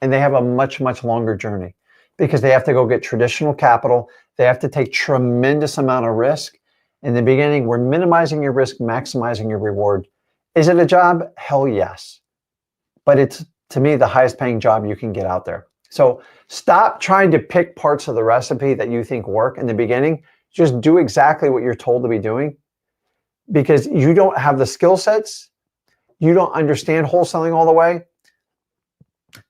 and they have a much, much longer journey because they have to go get traditional capital. They have to take tremendous amount of risk. In the beginning, we're minimizing your risk, maximizing your reward. Is it a job? Hell yes. But it's, to me, the highest paying job you can get out there. So stop trying to pick parts of the recipe that you think work in the beginning. Just do exactly what you're told to be doing because you don't have the skill sets. You don't understand wholesaling all the way.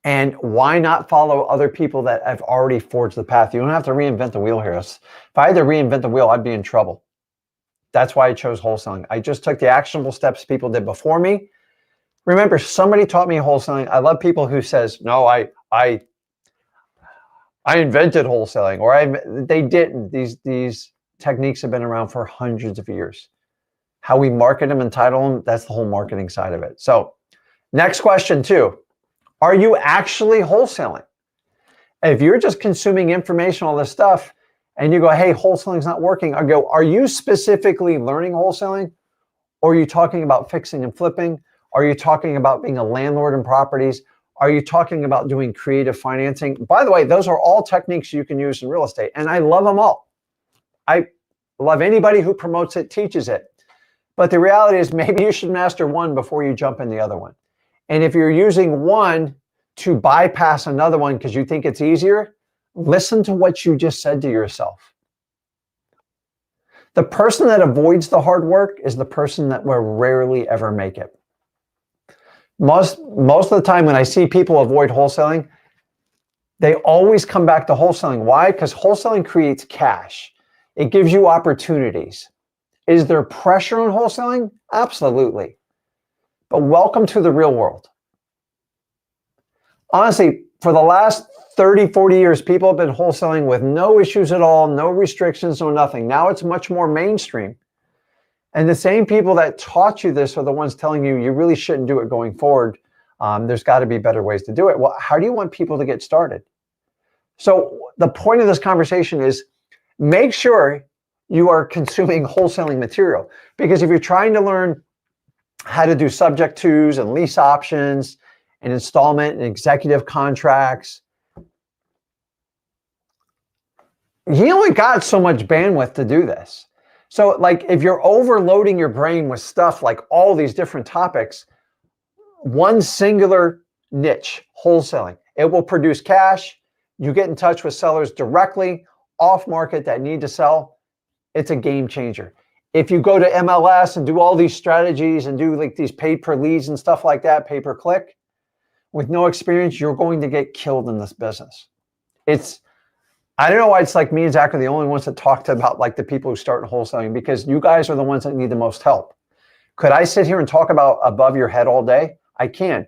And why not follow other people that have already forged the path? You don't have to reinvent the wheel here. If I had to reinvent the wheel, I'd be in trouble. That's why I chose wholesaling. I just took the actionable steps people did before me. Remember, somebody taught me wholesaling. I love people who says, no, I invented wholesaling, or they didn't. These techniques have been around for hundreds of years. How we market them and title them, that's the whole marketing side of it. So next question too, are you actually wholesaling? If you're just consuming information, all this stuff, and you go, hey, wholesaling's not working, I go, are you specifically learning wholesaling? Or are you talking about fixing and flipping? Are you talking about being a landlord in properties? Are you talking about doing creative financing? By the way, those are all techniques you can use in real estate, and I love them all. I love anybody who promotes it, teaches it. But the reality is maybe you should master one before you jump in the other one. And if you're using one to bypass another one because you think it's easier, listen to what you just said to yourself. The person that avoids the hard work is the person that will rarely ever make it. Most of the time when I see people avoid wholesaling, they always come back to wholesaling. Why? Because wholesaling creates cash. It gives you opportunities. Is there pressure on wholesaling? Absolutely. But welcome to the real world. Honestly, for the last 30, 40 years, people have been wholesaling with no issues at all, no restrictions, no nothing. Now it's much more mainstream. And the same people that taught you this are the ones telling you you really shouldn't do it going forward. There's got to be better ways to do it. Well, how do you want people to get started? So the point of this conversation is make sure you are consuming wholesaling material. Because if you're trying to learn how to do subject tos and lease options and installment and executive contracts, you only got so much bandwidth to do this. So like if you're overloading your brain with stuff like all these different topics, one singular niche, wholesaling. It will produce cash. You get in touch with sellers directly, off market that need to sell. It's a game changer. If you go to MLS and do all these strategies and do like these paid per leads and stuff like that, pay per click, with no experience, you're going to get killed in this business. I don't know why it's like me and Zach are the only ones that talked about like the people who start in wholesaling, because you guys are the ones that need the most help. Could I sit here and talk about above your head all day? I can.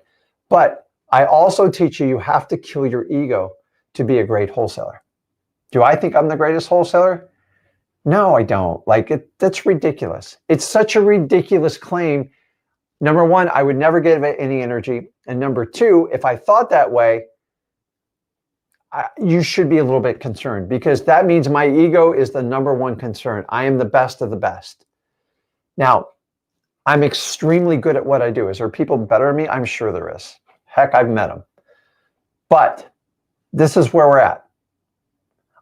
But I also teach you have to kill your ego to be a great wholesaler. Do I think I'm the greatest wholesaler? No, I don't. That's ridiculous. It's such a ridiculous claim. Number one, I would never give it any energy. And number two, if I thought that way, you should be a little bit concerned, because that means my ego is the number one concern. I am the best of the best. Now, I'm extremely good at what I do. Is there people better than me? I'm sure there is. Heck, I've met them. But this is where we're at.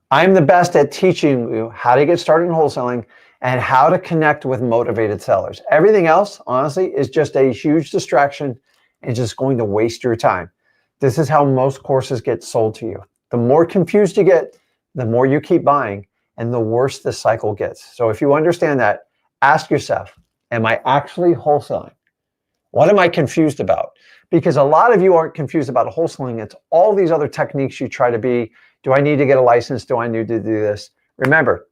I'm the best at teaching you how to get started in wholesaling and how to connect with motivated sellers. Everything else, honestly, is just a huge distraction and just going to waste your time. This is how most courses get sold to you. The more confused you get, the more you keep buying, and the worse the cycle gets. So if you understand that, ask yourself, am I actually wholesaling? What am I confused about? Because a lot of you aren't confused about wholesaling. It's all these other techniques you try to be. Do I need to get a license? Do I need to do this? Remember,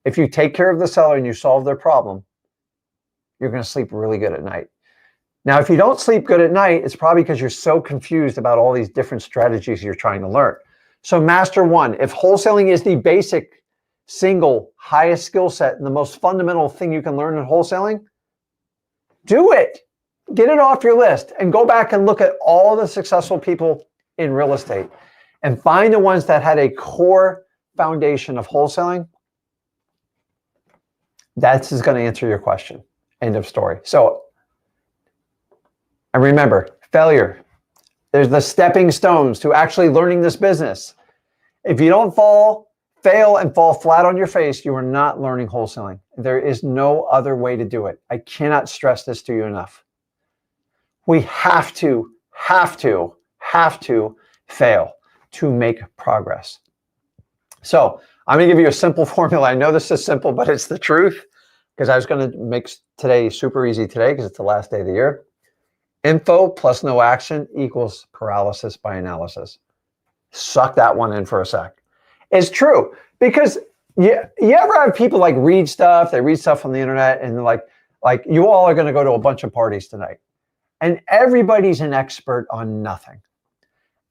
if you take care of the seller and you solve their problem, you're going to sleep really good at night. Now, if you don't sleep good at night, it's probably because you're so confused about all these different strategies you're trying to learn. So master one. If wholesaling is the basic, single, highest skill set and the most fundamental thing you can learn in wholesaling, do it. Get it off your list and go back and look at all the successful people in real estate and find the ones that had a core foundation of wholesaling. That's going to answer your question. End of story. So, and remember, failure. There's the stepping stones to actually learning this business. If you don't fail and fall flat on your face, you are not learning wholesaling. There is no other way to do it. I cannot stress this to you enough. We have to fail to make progress. So I'm going to give you a simple formula. I know this is simple, but it's the truth, because I was going to make today super easy today because it's the last day of the year. Info plus no action equals paralysis by analysis. Suck that one in for a sec. It's true, because you ever have people like read stuff, they read stuff on the internet, and like you all are going to go to a bunch of parties tonight, and everybody's an expert on nothing.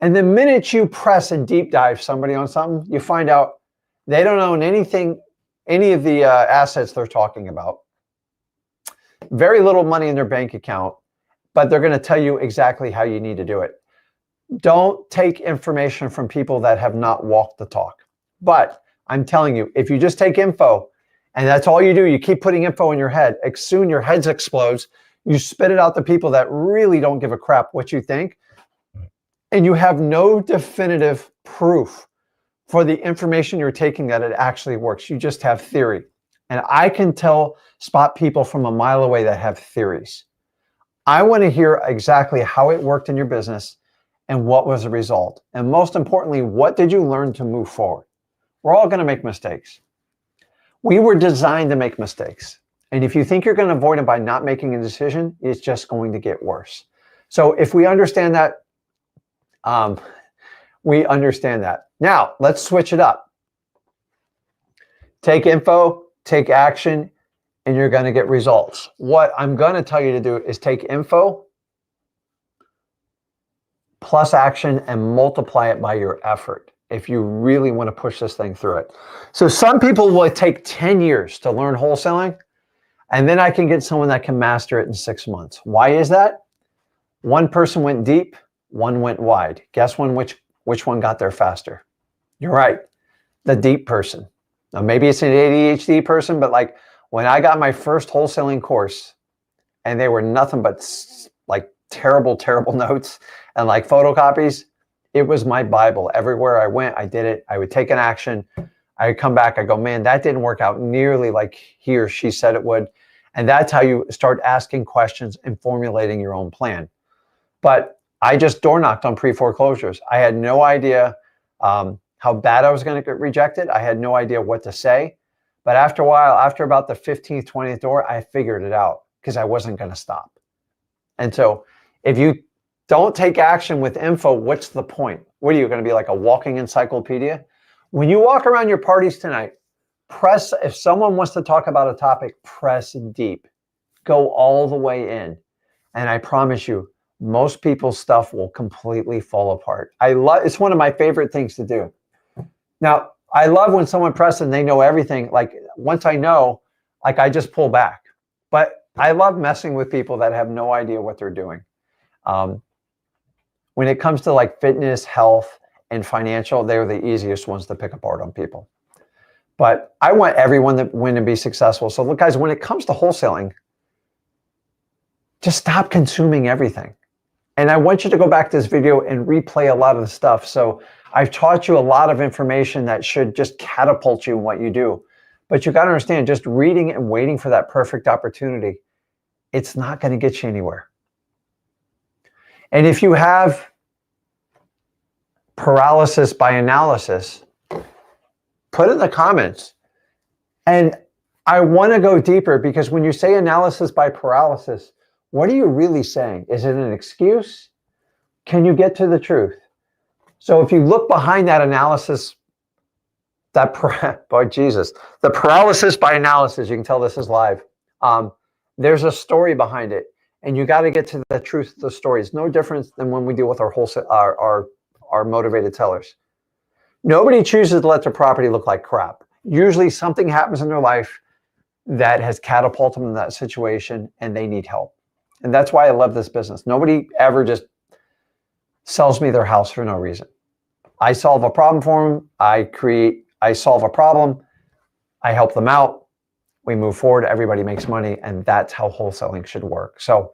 And the minute you press and deep dive somebody on something, you find out they don't own anything, any of the assets they're talking about. Very little money in their bank account, but they're going to tell you exactly how you need to do it. Don't take information from people that have not walked the talk. But I'm telling you, if you just take info and that's all you do, you keep putting info in your head, soon your head explodes. You spit it out to people that really don't give a crap what you think. And you have no definitive proof for the information you're taking that it actually works. You just have theory. And I can spot people from a mile away that have theories. I want to hear exactly how it worked in your business and what was the result. And most importantly, what did you learn to move forward? We're all going to make mistakes. We were designed to make mistakes. And if you think you're going to avoid it by not making a decision, it's just going to get worse. So if we understand that, we understand that. Now, let's switch it up. Take info, take action, and you're going to get results. What I'm going to tell you to do is take info plus action and multiply it by your effort if you really want to push this thing through it. So some people will take 10 years to learn wholesaling, and then I can get someone that can master it in 6 months. Why is that? One person went deep, one went wide. Guess which one got there faster? You're right, the deep person. Now maybe it's an ADHD person, but like when I got my first wholesaling course and they were nothing but like terrible notes and like photocopies, it was my Bible. Everywhere I went, I did it. I would take an action. I would come back. I go, man, that didn't work out nearly like he or she said it would. And that's how you start asking questions and formulating your own plan. But I just door knocked on pre-foreclosures. I had no idea how bad I was going to get rejected. I had no idea what to say. But after a while, after about the 15th, 20th door, I figured it out because I wasn't going to stop. And so if you don't take action with info, what's the point? What are you going to be, like a walking encyclopedia? When you walk around your parties tonight, press, if someone wants to talk about a topic, press deep. Go all the way in. And I promise you, most people's stuff will completely fall apart. It's one of my favorite things to do. Now, I love when someone presses and they know everything. Like once I know, like I just pull back. But I love messing with people that have no idea what they're doing. When it comes to like fitness, health, and financial, they're the easiest ones to pick apart on people. But I want everyone to win and be successful. So look, guys, when it comes to wholesaling, just stop consuming everything. And I want you to go back to this video and replay a lot of the stuff. So I've taught you a lot of information that should just catapult you in what you do. But you got to understand, just reading and waiting for that perfect opportunity, it's not going to get you anywhere. And if you have paralysis by analysis, put in the comments. And I want to go deeper, because when you say analysis by paralysis, what are you really saying? Is it an excuse? Can you get to the truth? So if you look behind that analysis, the paralysis by analysis, you can tell this is live. There's a story behind it, and you got to get to the truth of the story. It's no different than when we deal with our motivated sellers. Nobody chooses to let their property look like crap. Usually something happens in their life that has catapulted them in that situation, and they need help. And that's why I love this business. Nobody ever just sells me their house for no reason. I solve a problem for them. I solve a problem. I help them out. We move forward. Everybody makes money. And that's how wholesaling should work. So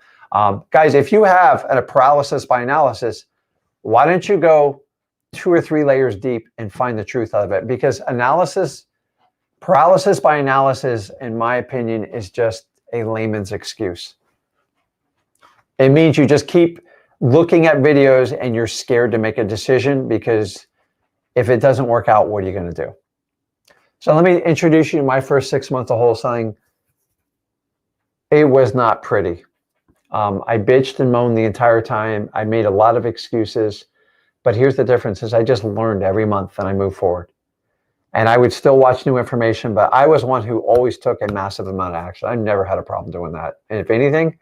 guys, if you have a paralysis by analysis, why don't you go 2 or 3 layers deep and find the truth of it? Because paralysis by analysis, in my opinion, is just a layman's excuse. It means you just keep looking at videos and you're scared to make a decision, because if it doesn't work out, what are you going to do? So let me introduce you to my first 6 months of wholesaling. It was not pretty. I bitched and moaned the entire time. I made a lot of excuses, but here's the difference: is I just learned every month and I moved forward. And I would still watch new information, but I was one who always took a massive amount of action. I never had a problem doing that. And if anything,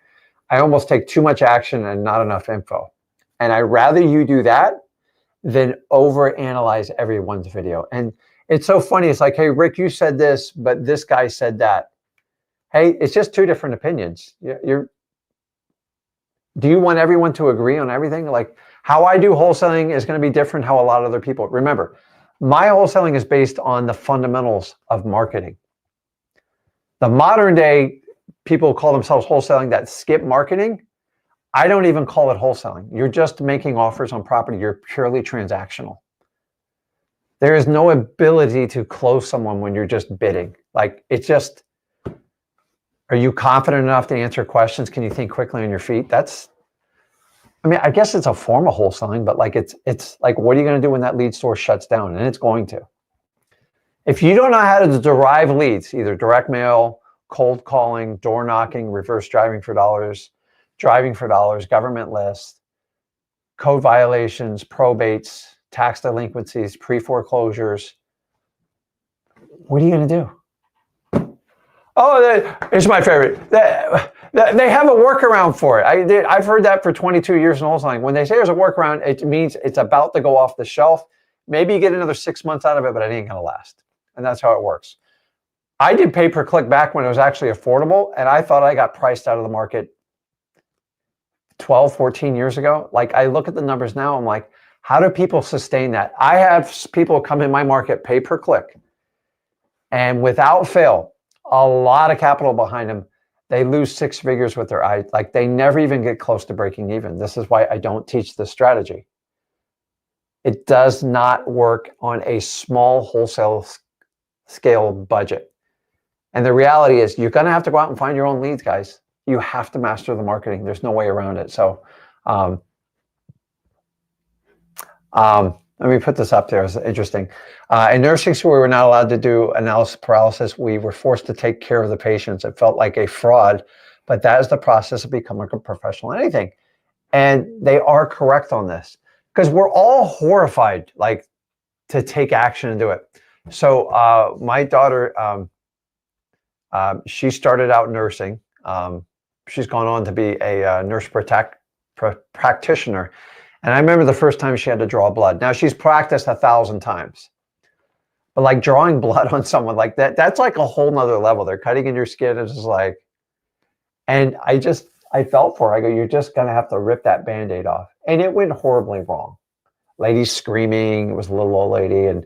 I almost take too much action and not enough info. And I'd rather you do that than overanalyze everyone's video. And it's so funny. It's like, hey, Rick, you said this, but this guy said that. Hey, it's just 2 different opinions. Do you want everyone to agree on everything? Like how I do wholesaling is going to be different how a lot of other people. Remember, my wholesaling is based on the fundamentals of marketing. The modern day people call themselves wholesaling that skip marketing. I don't even call it wholesaling. You're just making offers on property. You're purely transactional. There is no ability to close someone when you're just bidding. Like it's just, are you confident enough to answer questions? Can you think quickly on your feet? I guess it's a form of wholesaling, but like it's like, what are you going to do when that lead source shuts down? And it's going to. If you don't know how to derive leads, either direct mail, cold calling, door knocking, reverse driving for dollars, government list, code violations, probates, tax delinquencies, pre-foreclosures, what are you going to do? Oh, it's my favorite. They have a workaround for it. I've heard that for 22 years in wholesaling. When they say there's a workaround, it means it's about to go off the shelf. Maybe you get another 6 months out of it, but it ain't going to last. And that's how it works. I did pay-per-click back when it was actually affordable, and I thought I got priced out of the market 12, 14 years ago. Like I look at the numbers now, I'm like, how do people sustain that? I have people come in my market pay-per-click, and without fail, a lot of capital behind them. They lose 6 figures with their eyes. Like they never even get close to breaking even. This is why I don't teach this strategy. It does not work on a small wholesale scale budget. And the reality is you're going to have to go out and find your own leads, guys. You have to master the marketing. There's no way around it. So Let me put this up there. It's interesting. In nursing school, we were not allowed to do analysis paralysis. We were forced to take care of the patients. It felt like a fraud, but that is the process of becoming a professional in anything. And they are correct on this because we're all horrified, like, to take action and do it. So my daughter, she started out nursing. She's gone on to be a nurse practitioner. And I remember the first time she had to draw blood. Now, she's practiced 1,000 times. But like drawing blood on someone like that, that's like a whole nother level. They're cutting in your skin. It's just like, and I felt for her. I go, you're just going to have to rip that Band-Aid off. And it went horribly wrong. Lady's screaming. It was a little old lady. And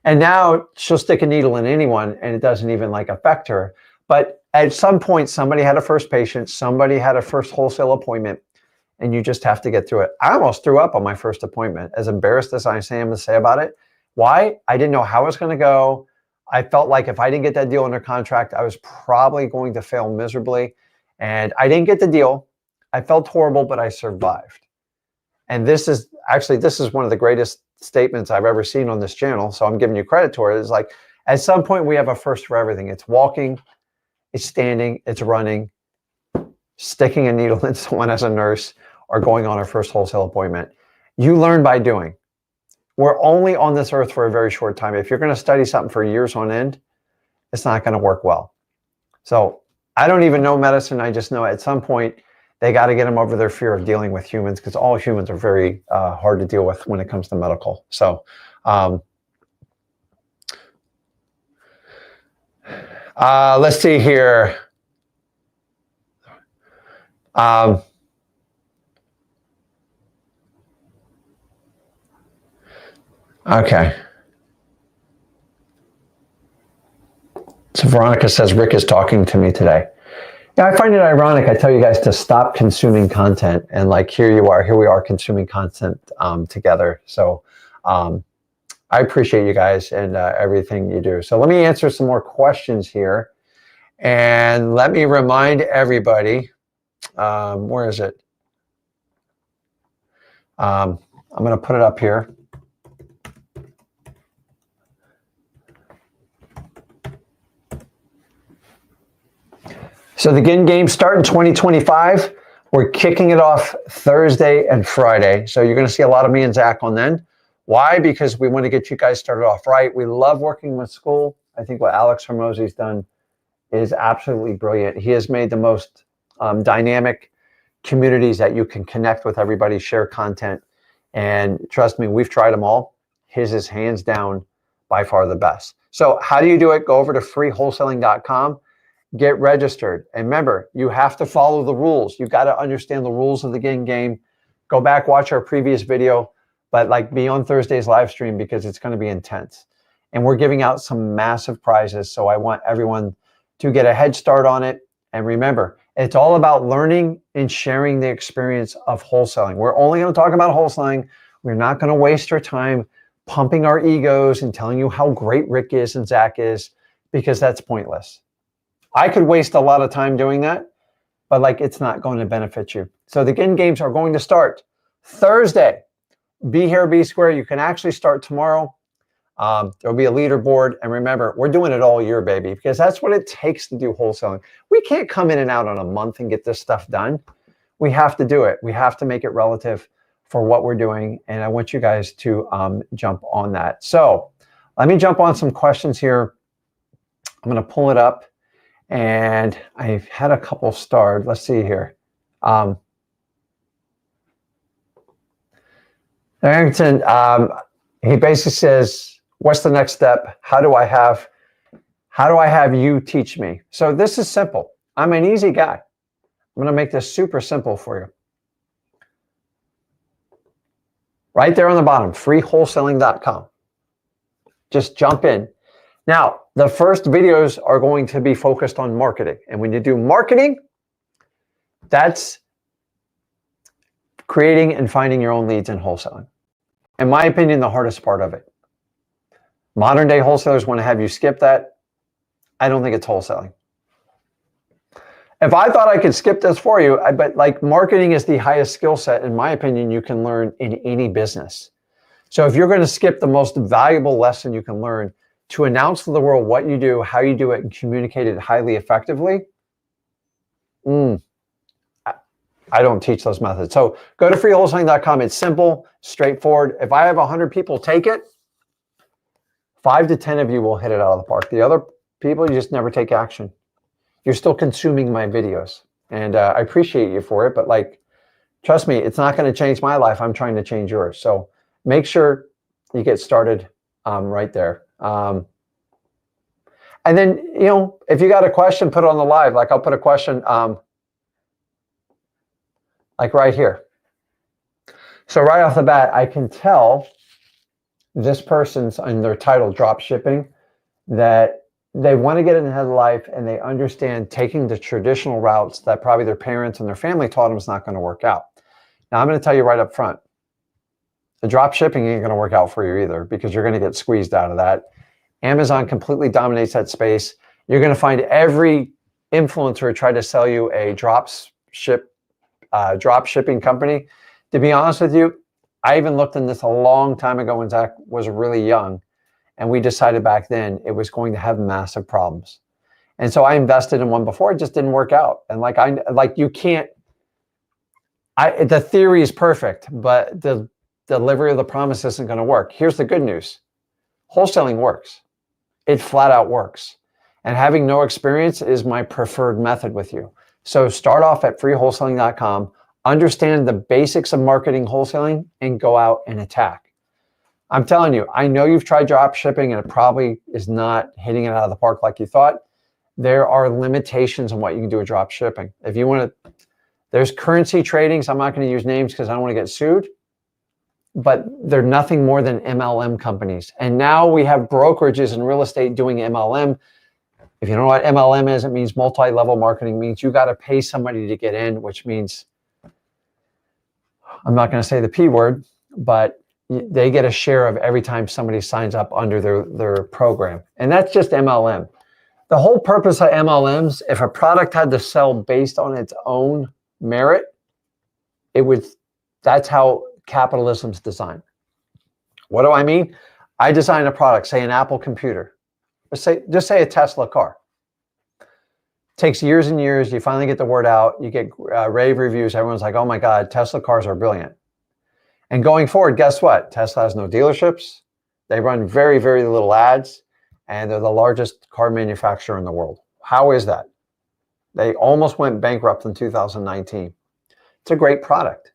now she'll stick a needle in anyone and it doesn't even like affect her. But at some point, somebody had a first patient. Somebody had a first wholesale appointment. And you just have to get through it. I almost threw up on my first appointment, as embarrassed as I am to say about it. Why? I didn't know how it was going to go. I felt like if I didn't get that deal under contract, I was probably going to fail miserably. And I didn't get the deal. I felt horrible, but I survived. And this is one of the greatest statements I've ever seen on this channel. So I'm giving you credit to it. It's like, at some point, we have a first for everything. It's walking, it's standing, it's running, sticking a needle in someone as a nurse, or going on our first wholesale appointment. You learn by doing. We're only on this earth for a very short time. If you're going to study something for years on end, it's not going to work well. So I don't even know medicine. I just know at some point they got to get them over their fear of dealing with humans, because all humans are very hard to deal with when it comes to medical. So let's see here. Okay. So Veronica says, Rick is talking to me today. Yeah, I find it ironic. I tell you guys to stop consuming content, and like here we are consuming content together. So I appreciate you guys and everything you do. So let me answer some more questions here. And let me remind everybody, where is it? I'm going to put it up here. So the Ginn Games start in 2025. We're kicking it off Thursday and Friday. So you're going to see a lot of me and Zach on then. Why? Because we want to get you guys started off right. We love working with school. I think what Alex Hormozi's done is absolutely brilliant. He has made the most dynamic communities that you can connect with everybody, share content. And trust me, we've tried them all. His is hands down by far the best. So how do you do it? Go over to freewholesaling.com. Get registered. And remember, you have to follow the rules. You got to understand the rules of the Ginn game. Go back, watch our previous video, but like be on Thursday's live stream because it's going to be intense. And we're giving out some massive prizes. So I want everyone to get a head start on it. And remember, it's all about learning and sharing the experience of wholesaling. We're only going to talk about wholesaling. We're not going to waste our time pumping our egos and telling you how great Rick is and Zach is, because that's pointless. I could waste a lot of time doing that, but like it's not going to benefit you. So the Ginn Games are going to start Thursday. Be here, be square. You can actually start tomorrow. There'll be a leaderboard. And remember, we're doing it all year, baby, because that's what it takes to do wholesaling. We can't come in and out on a month and get this stuff done. We have to do it. We have to make it relative for what we're doing. And I want you guys to jump on that. So let me jump on some questions here. I'm going to pull it up. And I've had a couple starred. Let's see here. Harrington, he basically says, what's the next step? How do I have you teach me? So this is simple. I'm an easy guy. I'm going to make this super simple for you. Right there on the bottom, freewholesaling.com. Just jump in. Now, the first videos are going to be focused on marketing. And when you do marketing, that's creating and finding your own leads in wholesaling. In my opinion, the hardest part of it. Modern day wholesalers want to have you skip that. I don't think it's wholesaling. If I thought I could skip this for you, but like marketing is the highest skill set, in my opinion, you can learn in any business. So if you're going to skip the most valuable lesson you can learn to announce to the world what you do, how you do it, and communicate it highly effectively, I don't teach those methods. So go to freewholesaling.com. It's simple, straightforward. If I have 100 people take it, 5 to 10 of you will hit it out of the park. The other people, you just never take action. You're still consuming my videos. And I appreciate you for it. But like, trust me, it's not going to change my life. I'm trying to change yours. So make sure you get started right there. And then, you know, if you got a question, put it on the live. Like I'll put a question like right here. So right off the bat, I can tell this person's in their title, drop shipping, that they want to get ahead of life and they understand taking the traditional routes that probably their parents and their family taught them is not going to work out. Now, I'm going to tell you right up front, the drop shipping ain't going to work out for you either because you're going to get squeezed out of that. Amazon completely dominates that space. You're going to find every influencer try to sell you a drop shipping company. To be honest with you, I even looked in this a long time ago when Zach was really young, and we decided back then it was going to have massive problems. And so I invested in one before, it just didn't work out. And you can't, the theory is perfect, but the delivery of the promise isn't going to work. Here's the good news. Wholesaling works. It flat out works. And having no experience is my preferred method with you. So start off at freewholesaling.com, understand the basics of marketing wholesaling, and go out and attack. I'm telling you, I know you've tried drop shipping and it probably is not hitting it out of the park like you thought. There are limitations on what you can do with drop shipping. If you want to, there's currency trading. So I'm not going to use names because I don't want to get sued, but they're nothing more than MLM companies. And now we have brokerages in real estate doing MLM. If you don't know what MLM is, it means multi-level marketing. It means you got to pay somebody to get in, which means, I'm not going to say the P word, but they get a share of every time somebody signs up under their program. And that's just MLM. The whole purpose of MLMs, if a product had to sell based on its own merit, that's how capitalism's designed. What do I mean? I design a product, say an Apple computer. Just say a Tesla car. Takes years and years. You finally get the word out. You get rave reviews. Everyone's like, oh my God, Tesla cars are brilliant. And going forward, guess what? Tesla has no dealerships. They run very, very little ads. And they're the largest car manufacturer in the world. How is that? They almost went bankrupt in 2019. It's a great product.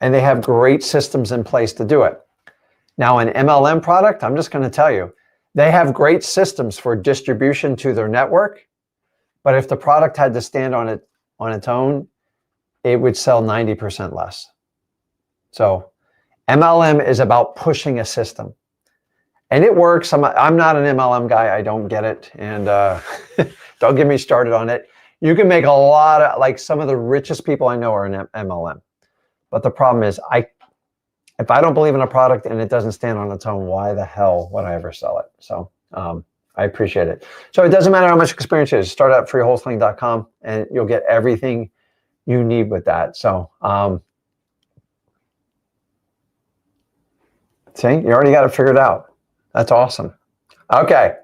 And they have great systems in place to do it. Now, an MLM product, I'm just going to tell you, they have great systems for distribution to their network. But if the product had to stand on its own, it would sell 90% less. So MLM is about pushing a system. And it works. I'm not an MLM guy. I don't get it. And don't get me started on it. You can make a lot of, like some of the richest people I know are in MLM. But the problem is, if I don't believe in a product and it doesn't stand on its own, why the hell would I ever sell it? So I appreciate it. So it doesn't matter how much experience it is. Start at freewholesaling.com and you'll get everything you need with that. So see, you already got it figured out. That's awesome. Okay.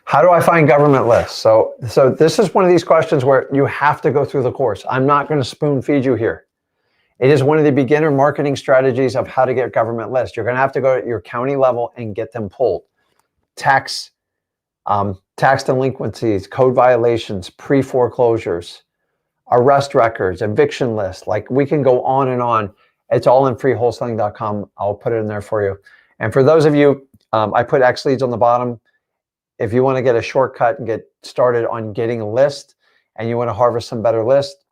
How do I find government lists? So this is one of these questions where you have to go through the course. I'm not going to spoon feed you here. It is one of the beginner marketing strategies of how to get government lists. You're going to have to go to your county level and get them pulled. Tax delinquencies, code violations, pre-foreclosures, arrest records, eviction lists. Like we can go on and on. It's all in freewholesaling.com. I'll put it in there for you. And for those of you, I put X leads on the bottom. If you want to get a shortcut and get started on getting a list and you want to harvest some better lists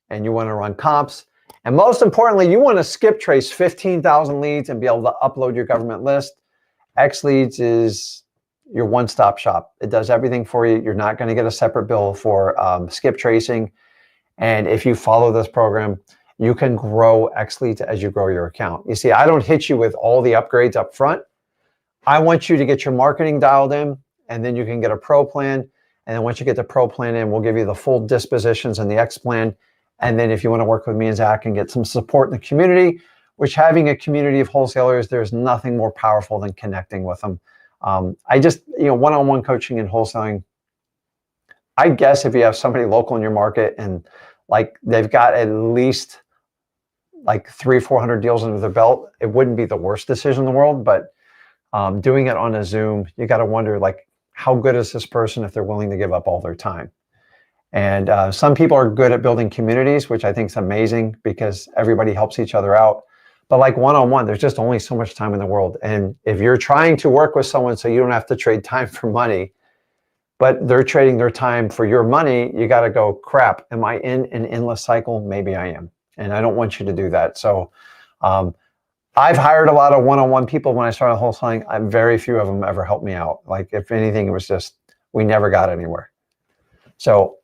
and you want to run comps, and most importantly, you want to skip trace 15,000 leads and be able to upload your government list, X leads is your one-stop shop. It does everything for you. You're not going to get a separate bill for skip tracing. And if you follow this program, you can grow X leads as you grow your account. You see, I don't hit you with all the upgrades up front. I want you to get your marketing dialed in, and then you can get a pro plan. And then once you get the pro plan in, we'll give you the full dispositions and the X plan. And then if you want to work with me and Zach and get some support in the community, which having a community of wholesalers, there's nothing more powerful than connecting with them. I just, one-on-one coaching and wholesaling, I guess if you have somebody local in your market and like they've got at least like 300-400 deals under their belt, it wouldn't be the worst decision in the world. But doing it on a Zoom, you got to wonder, like, how good is this person if they're willing to give up all their time? And some people are good at building communities, which I think is amazing because everybody helps each other out. But like one-on-one, there's just only so much time in the world. And if you're trying to work with someone so you don't have to trade time for money, but they're trading their time for your money, you got to go, crap, am I in an endless cycle? Maybe I am. And I don't want you to do that. So I've hired a lot of one-on-one people when I started wholesaling. Very few of them ever helped me out. Like, if anything, it was just, we never got anywhere. So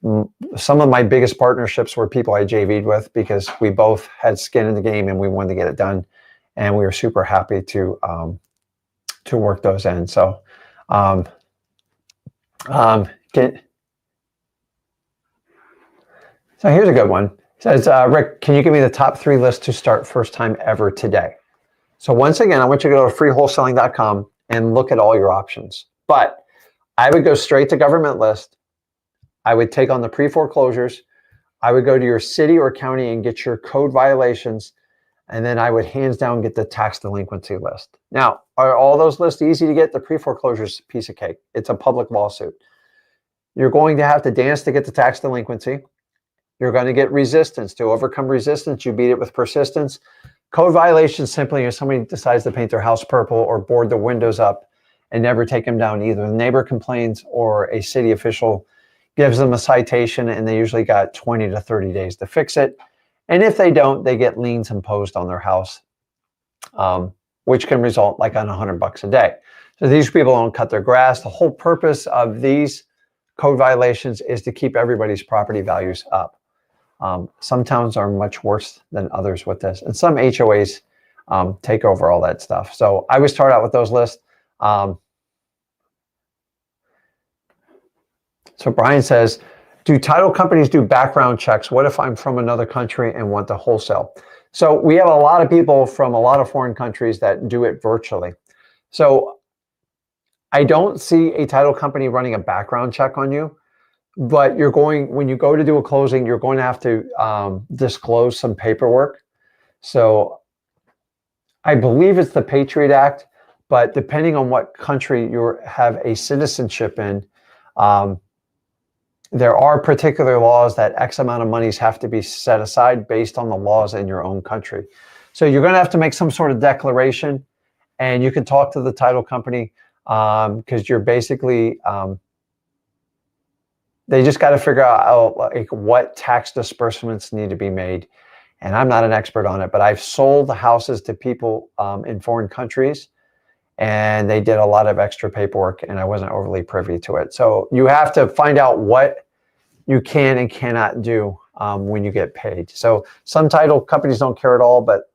some of my biggest partnerships were people I JV'd with because we both had skin in the game and we wanted to get it done. And we were super happy to work those in. So so here's a good one. It says, Rick, can you give me the top 3 lists to start first time ever today? So once again, I want you to go to freewholesaling.com and look at all your options. But I would go straight to government list. I would take on the pre-foreclosures. I would go to your city or county and get your code violations. And then I would hands down get the tax delinquency list. Now, are all those lists easy to get? The pre-foreclosures piece of cake. It's a public lawsuit. You're going to have to dance to get the tax delinquency. You're going to get resistance. To overcome resistance, you beat it with persistence. Code violations simply if somebody decides to paint their house purple or board the windows up and never take them down. Either the neighbor complains or a city official gives them a citation, and they usually got 20 to 30 days to fix it. And if they don't, they get liens imposed on their house, which can result like on $100 a day. So these people don't cut their grass. The whole purpose of these code violations is to keep everybody's property values up. Some towns are much worse than others with this, and some HOAs take over all that stuff. So I would start out with those lists. So Brian says, do title companies do background checks? What if I'm from another country and want to wholesale? So we have a lot of people from a lot of foreign countries that do it virtually. So I don't see a title company running a background check on you, but when you go to do a closing, you're going to have to disclose some paperwork. So I believe it's the Patriot Act, but depending on what country you have a citizenship in, there are particular laws that X amount of monies have to be set aside based on the laws in your own country. So you're going to have to make some sort of declaration, and you can talk to the title company because you're basically, they just got to figure out like what tax disbursements need to be made. And I'm not an expert on it, but I've sold the houses to people in foreign countries, and they did a lot of extra paperwork, and I wasn't overly privy to it. So you have to find out what you can and cannot do when you get paid. So some title companies don't care at all, but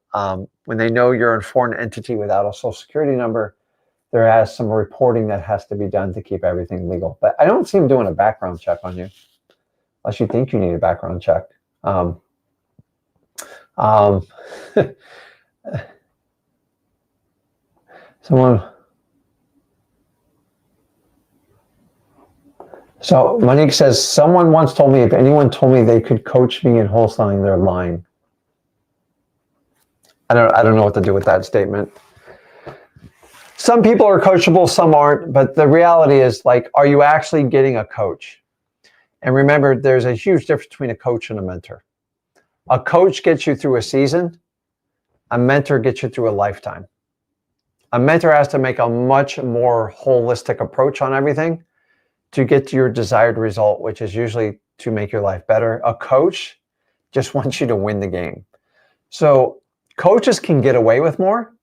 when they know you're a foreign entity without a social security number, there has some reporting that has to be done to keep everything legal. But I don't see them doing a background check on you, unless you think you need a background check. So Monique says, someone once told me if anyone told me they could coach me in wholesaling, they're lying. I don't know what to do with that statement. Some people are coachable, some aren't, but the reality is, like, are you actually getting a coach? And remember, there's a huge difference between a coach and a mentor. A coach gets you through a season. A mentor gets you through a lifetime. A mentor has to make a much more holistic approach on everything to get to your desired result, which is usually to make your life better. A coach just wants you to win the game. So coaches can get away with more,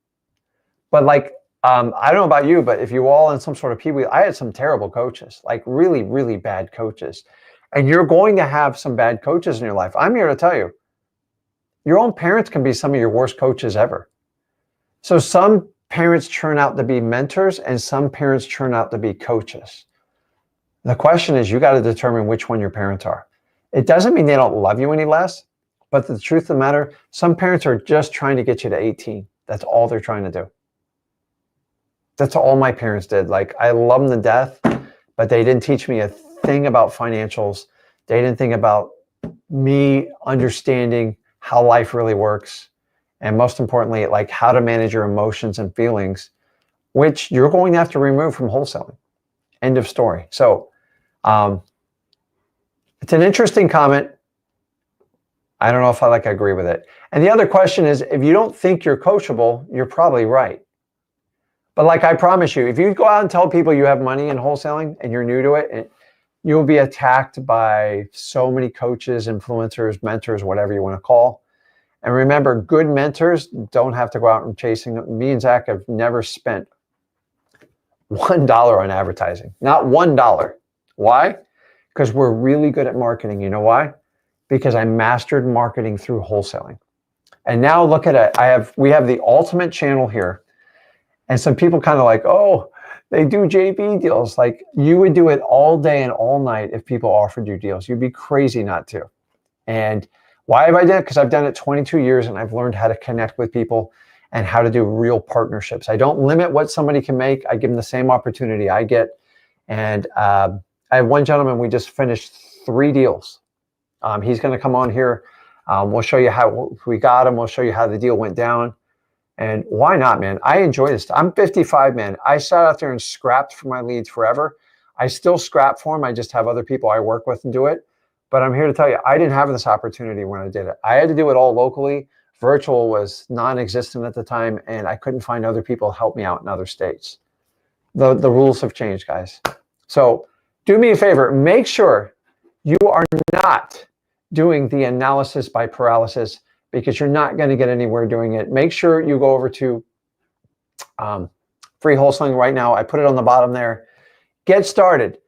but like, I don't know about you, but if you all in some sort of PB, I had some terrible coaches, like really, really bad coaches. And you're going to have some bad coaches in your life. I'm here to tell you, your own parents can be some of your worst coaches ever. So some parents turn out to be mentors and some parents turn out to be coaches. The question is, you got to determine which one your parents are. It doesn't mean they don't love you any less. But the truth of the matter, some parents are just trying to get you to 18. That's all they're trying to do. That's all my parents did. Like, I love them to death, but they didn't teach me a thing about financials. They didn't think about me understanding how life really works. And most importantly, like how to manage your emotions and feelings, which you're going to have to remove from wholesaling. End of story. So it's an interesting comment. I don't know if I agree with it. And the other question is, if you don't think you're coachable, you're probably right. But like I promise you, if you go out and tell people you have money in wholesaling and you're new to it, you'll be attacked by so many coaches, influencers, mentors, whatever you want to call. And remember, good mentors don't have to go out and chasing them. Me and Zach have never spent $1 on advertising. Not $1. Why? Because we're really good at marketing. You know why? Because I mastered marketing through wholesaling. And now look at it. We have the ultimate channel here. And some people kind of like, oh, they do JV deals. Like, you would do it all day and all night if people offered you deals. You'd be crazy not to. And why have I done it? Because I've done it 22 years and I've learned how to connect with people and how to do real partnerships. I don't limit what somebody can make. I give them the same opportunity I get. And I have one gentleman, we just finished 3 deals. He's going to come on here. We'll show you how we got him. We'll show you how the deal went down. And why not, man? I enjoy this. I'm 55, man. I sat out there and scrapped for my leads forever. I still scrap for them. I just have other people I work with and do it. But I'm here to tell you, I didn't have this opportunity when I did it. I had to do it all locally. Virtual was non-existent at the time, and I couldn't find other people to help me out in other states. The rules have changed, guys. So do me a favor. Make sure you are not doing the analysis by paralysis, because you're not going to get anywhere doing it. Make sure you go over to Free Wholesaling right now. I put it on the bottom there. Get started.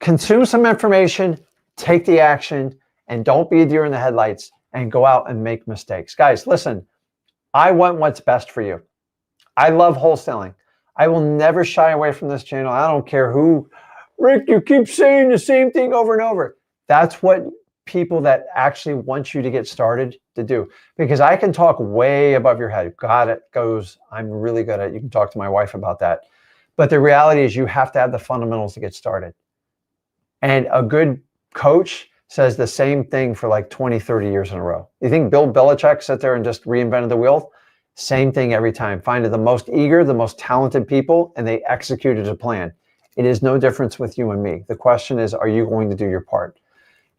Consume some information, take the action, and don't be a deer in the headlights and go out and make mistakes. Guys, listen, I want what's best for you. I love wholesaling. I will never shy away from this channel. I don't care who. Rick, you keep saying the same thing over and over. That's what people that actually want you to get started to do, because I can talk way above your head. Got it, goes, I'm really good at it. You can talk to my wife about that. But the reality is you have to have the fundamentals to get started. And a good coach says the same thing for like 20, 30 years in a row. You think Bill Belichick sat there and just reinvented the wheel? Same thing every time. Finding the most eager, the most talented people, and they executed a plan. It is no difference with you and me. The question is, are you going to do your part?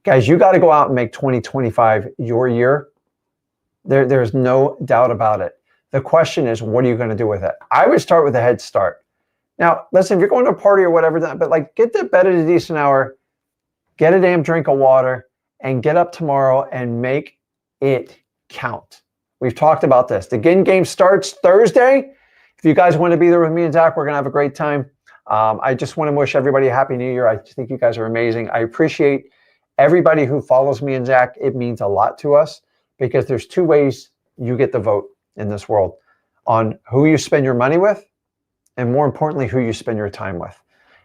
Guys, you got to go out and make 2025 your year. There's no doubt about it. The question is, what are you going to do with it? I would start with a head start. Now, listen, if you're going to a party or whatever, but like, get to bed at a decent hour, get a damn drink of water, and get up tomorrow and make it count. We've talked about this. The Ginn game starts Thursday. If you guys want to be there with me and Zach, we're going to have a great time. I just want to wish everybody a Happy New Year. I think you guys are amazing. I appreciate everybody who follows me and Zach. It means a lot to us, because there's 2 ways you get the vote in this world: on who you spend your money with, and more importantly, who you spend your time with.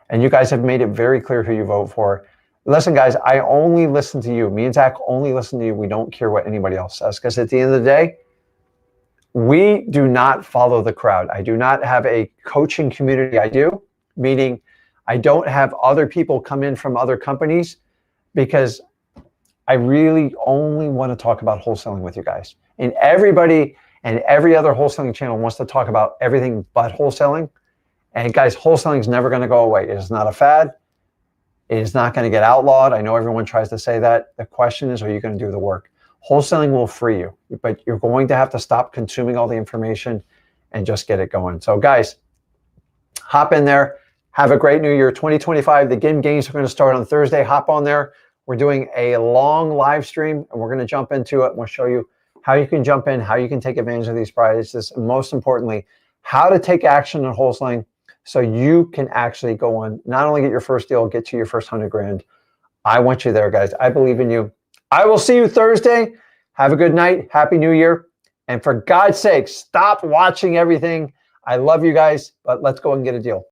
And you guys have made it very clear who you vote for. Listen, guys, I only listen to you. Me and Zach only listen to you. We don't care what anybody else says, because at the end of the day, we do not follow the crowd. I do not have a coaching community. I do, meaning I don't have other people come in from other companies, because I really only want to talk about wholesaling with you guys. And everybody and every other wholesaling channel wants to talk about everything but wholesaling. And guys, wholesaling is never going to go away. It is not a fad. It is not going to get outlawed. I know everyone tries to say that. The question is, are you going to do the work? Wholesaling will free you, but you're going to have to stop consuming all the information and just get it going. So guys, hop in there. Have a great new year. 2025, the Ginn games are going to start on Thursday. Hop on there. We're doing a long live stream, and we're going to jump into it. And we'll show you how you can jump in, how you can take advantage of these prizes, and most importantly, how to take action in wholesaling so you can actually go on, not only get your first deal, get to your first 100 grand. I want you there, guys. I believe in you. I will see you Thursday. Have a good night. Happy New Year. And for God's sake, stop watching everything. I love you guys, but let's go and get a deal.